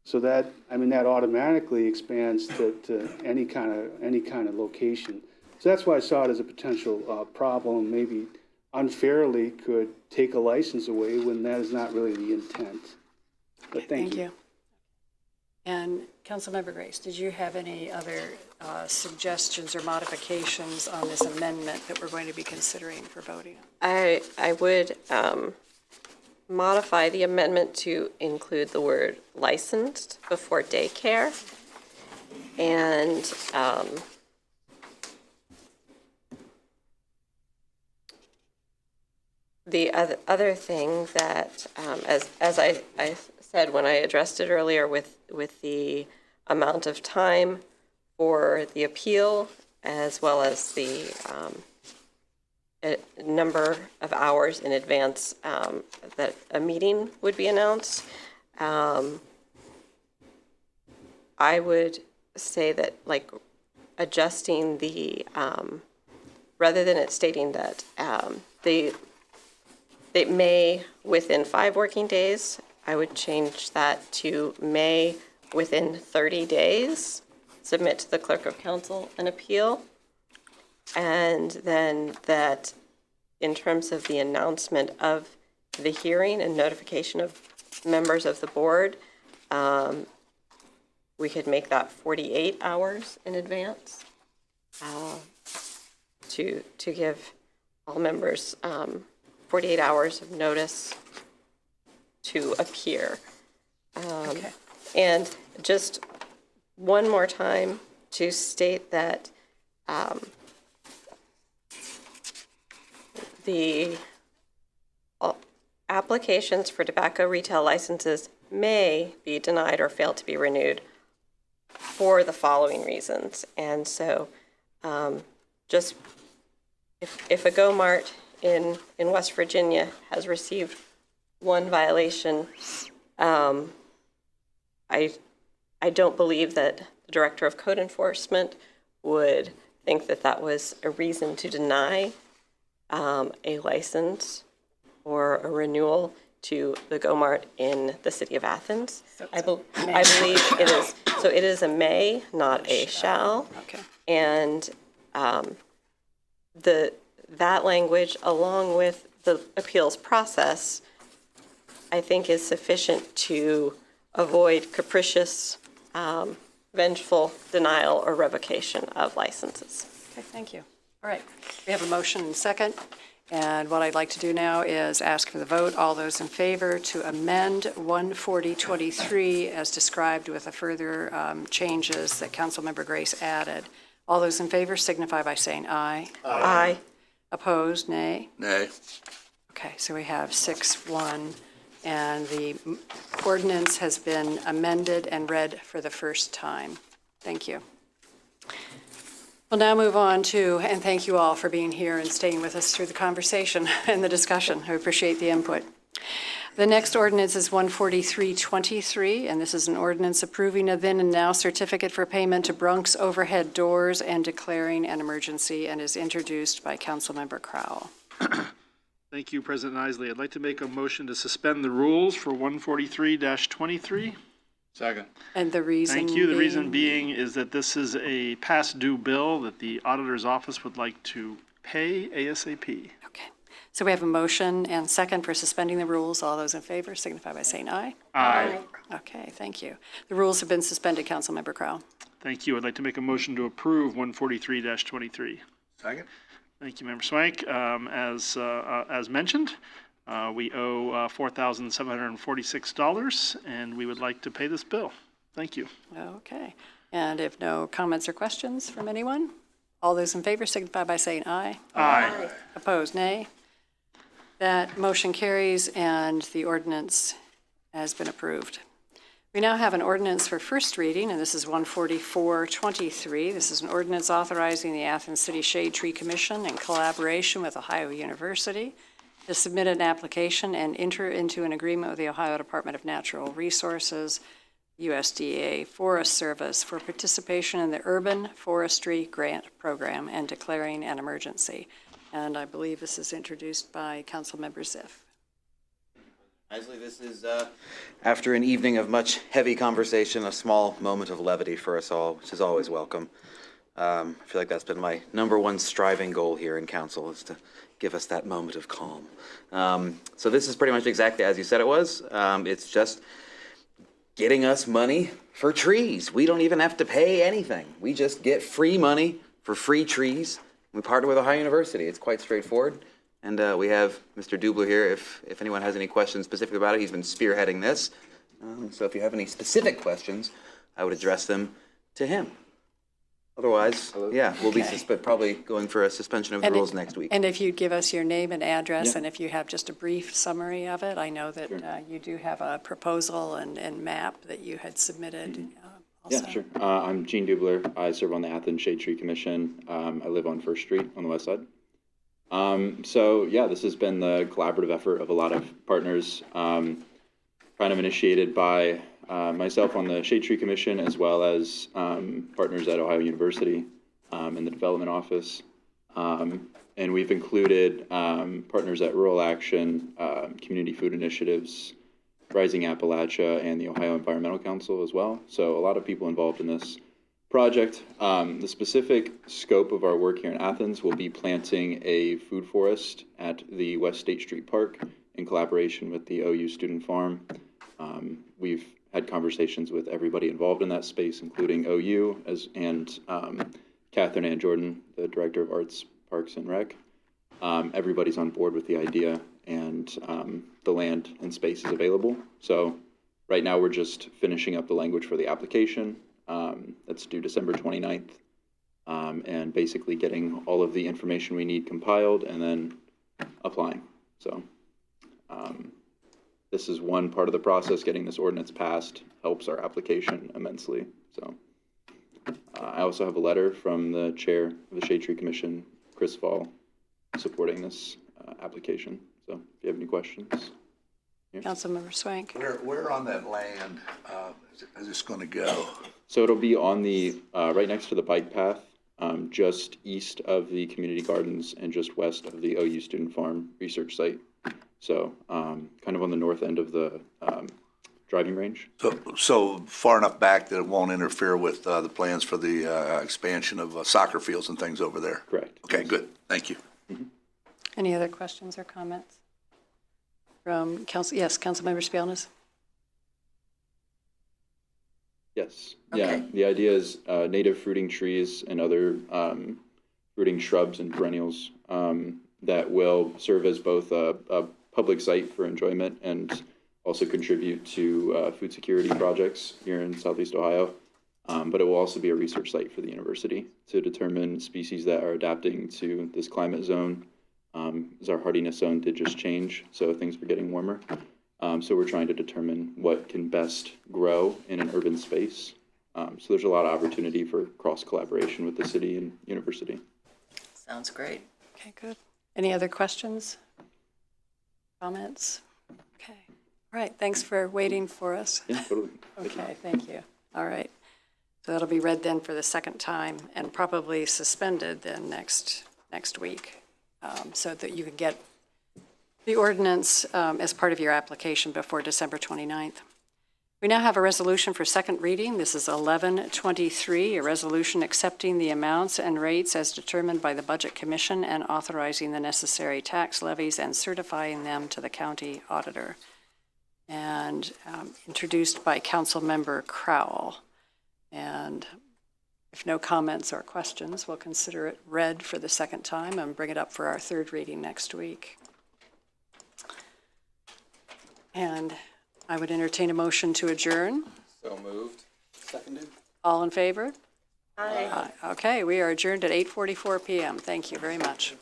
So that automatically expands to any kind of location. So that's why I saw it as a potential problem, maybe unfairly could take a license away when that is not really the intent. But thank you. And Councilmember Grace, did you have any other suggestions or modifications on this amendment that we're going to be considering for voting? I would modify the amendment to include the word licensed before daycare. And The other thing that, as I said when I addressed it earlier with the amount of time for the appeal, as well as the number of hours in advance that a meeting would be announced, I would say that, like, adjusting the, rather than it stating that it may within 5 working days, I would change that to may within 30 days, submit to the clerk of council an appeal. And then that in terms of the announcement of the hearing and notification of members of the board, we could make that 48 hours in advance to give all members 48 hours of notice to appear. Okay. And just one more time to state that the applications for tobacco retail licenses may be denied or fail to be renewed for the following reasons. And so just if a Go Mart in West Virginia has received one violation, I don't believe that the Director of Code Enforcement would think that that was a reason to deny a license or a renewal to the Go Mart in the city of Athens. I believe it is. So it is a may, not a shall. Okay. And that language, along with the appeals process, I think is sufficient to avoid capricious, vengeful denial or revocation of licenses. Okay, thank you. All right, we have a motion and second. And what I'd like to do now is ask for the vote. All those in favor to amend 14023 as described with the further changes that Councilmember Grace added. All those in favor signify by saying aye. Aye. Opposed, nay. Nay. Okay, so we have 6-1, and the ordinance has been amended and read for the first time. Thank you. We'll now move on to, and thank you all for being here and staying with us through the conversation and the discussion. I appreciate the input. The next ordinance is 14323, and this is an ordinance approving a then and now certificate for payment to Bronx Overhead Doors and declaring an emergency, and is introduced by Councilmember Crowell. Thank you, President Isley. I'd like to make a motion to suspend the rules for 143-23. Second. And the reason Thank you. The reason being is that this is a past due bill that the auditor's office would like to pay ASAP. Okay. So we have a motion and second for suspending the rules. All those in favor signify by saying aye. Aye. Okay, thank you. The rules have been suspended, Councilmember Crowell. Thank you. I'd like to make a motion to approve 143-23. Second. Thank you, Member Swank. As mentioned, we owe $4,746, and we would like to pay this bill. Thank you. Okay. And if no comments or questions from anyone, all those in favor signify by saying aye. Aye. Opposed, nay. That motion carries, and the ordinance has been approved. We now have an ordinance for first reading, and this is 14423. This is an ordinance authorizing the Athens City Shade Tree Commission in collaboration with Ohio University to submit an application and enter into an agreement with the Ohio Department of Natural Resources, USDA Forest Service, for participation in the Urban Forestry Grant Program and declaring an emergency. And I believe this is introduced by Councilmember Ziff. Isley, this is, after an evening of much heavy conversation, a small moment of levity for us all, which is always welcome. I feel like that's been my number one striving goal here in council, is to give us that moment of calm. So this is pretty much exactly as you said it was. It's just getting us money for trees. We don't even have to pay anything. We just get free money for free trees. We partner with Ohio University. It's quite straightforward. And we have Mr. Dubler here. If anyone has any questions specific about it, he's been spearheading this. So if you have any specific questions, I would address them to him. Otherwise, yeah, we'll be Okay. probably going for a suspension of the And rules if- next week. And if you'd give us your name and address, Yeah. and if you have just a brief summary of it, I know that you do have a proposal and map that you had submitted also. Yeah, sure. I'm Gene Dubler. I serve on the Athens Shade Tree Commission. I live on First Street on the west side. So yeah, this has been the collaborative effort of a lot of partners, kind of initiated by myself on the Shade Tree Commission, as well as partners at Ohio University in the development office. And we've included partners at Rural Action, Community Food Initiatives, Rising Appalachia, and the Ohio Environmental Council as well. So a lot of people involved in this project. The specific scope of our work here in Athens will be planting a food forest at the West State Street Park in collaboration with the OU Student Farm. We've had conversations with everybody involved in that space, including OU and Catherine Ann Jordan, the Director of Arts, Parks and Rec. Everybody's on board with the idea, and the land and space is available. So right now we're just finishing up the language for the application. That's due December 29th, and basically getting all of the information we need compiled and then applying. So this is one part of the process. Getting this ordinance passed helps our application immensely. So I also have a letter from the chair of the Shade Tree Commission, Chris Fall, supporting this application. So if you have any questions. Here. Councilmember Swank. Where on that land is this going to go? So it'll be on the, right next to the bike path, just east of the community gardens and just west of the OU Student Farm research site. So kind of on the north end of the driving range. So far enough back that it won't interfere with the plans for the expansion of soccer fields and things over there? Correct. Okay, good. Thank you. Any other questions or comments? From Council, yes, Councilmember Spielness. Yes. Yeah. The idea is native fruiting trees and other fruiting shrubs and perennials that will serve as both a public site for enjoyment and also contribute to food security projects here in Southeast Ohio. But it will also be a research site for the university to determine species that are adapting to this climate zone. As our hardiness zone did just change, so things were getting warmer. So we're trying to determine what can best grow in an urban space. So there's a lot of opportunity for cross collaboration with the city and university. Sounds great. Okay, good. Any other questions? Comments? Okay. All right, thanks for waiting for us. Yeah, totally. Okay, thank you. All right. So that'll be read then for the second time and probably suspended then next week, so that you can get the ordinance as part of your application before December 29th. We now have a resolution for second reading. This is 1123, a resolution accepting the amounts and rates as determined by the Budget Commission and authorizing the necessary tax levies and certifying them to the county auditor. And introduced by Councilmember Crowell. And if no comments or questions, we'll consider it read for the second time and bring it up for our third reading next week. And I would entertain a motion to adjourn. So moved. Seconded. All in favor? Aye. Okay, we are adjourned at 8:44 p.m. Thank you very much.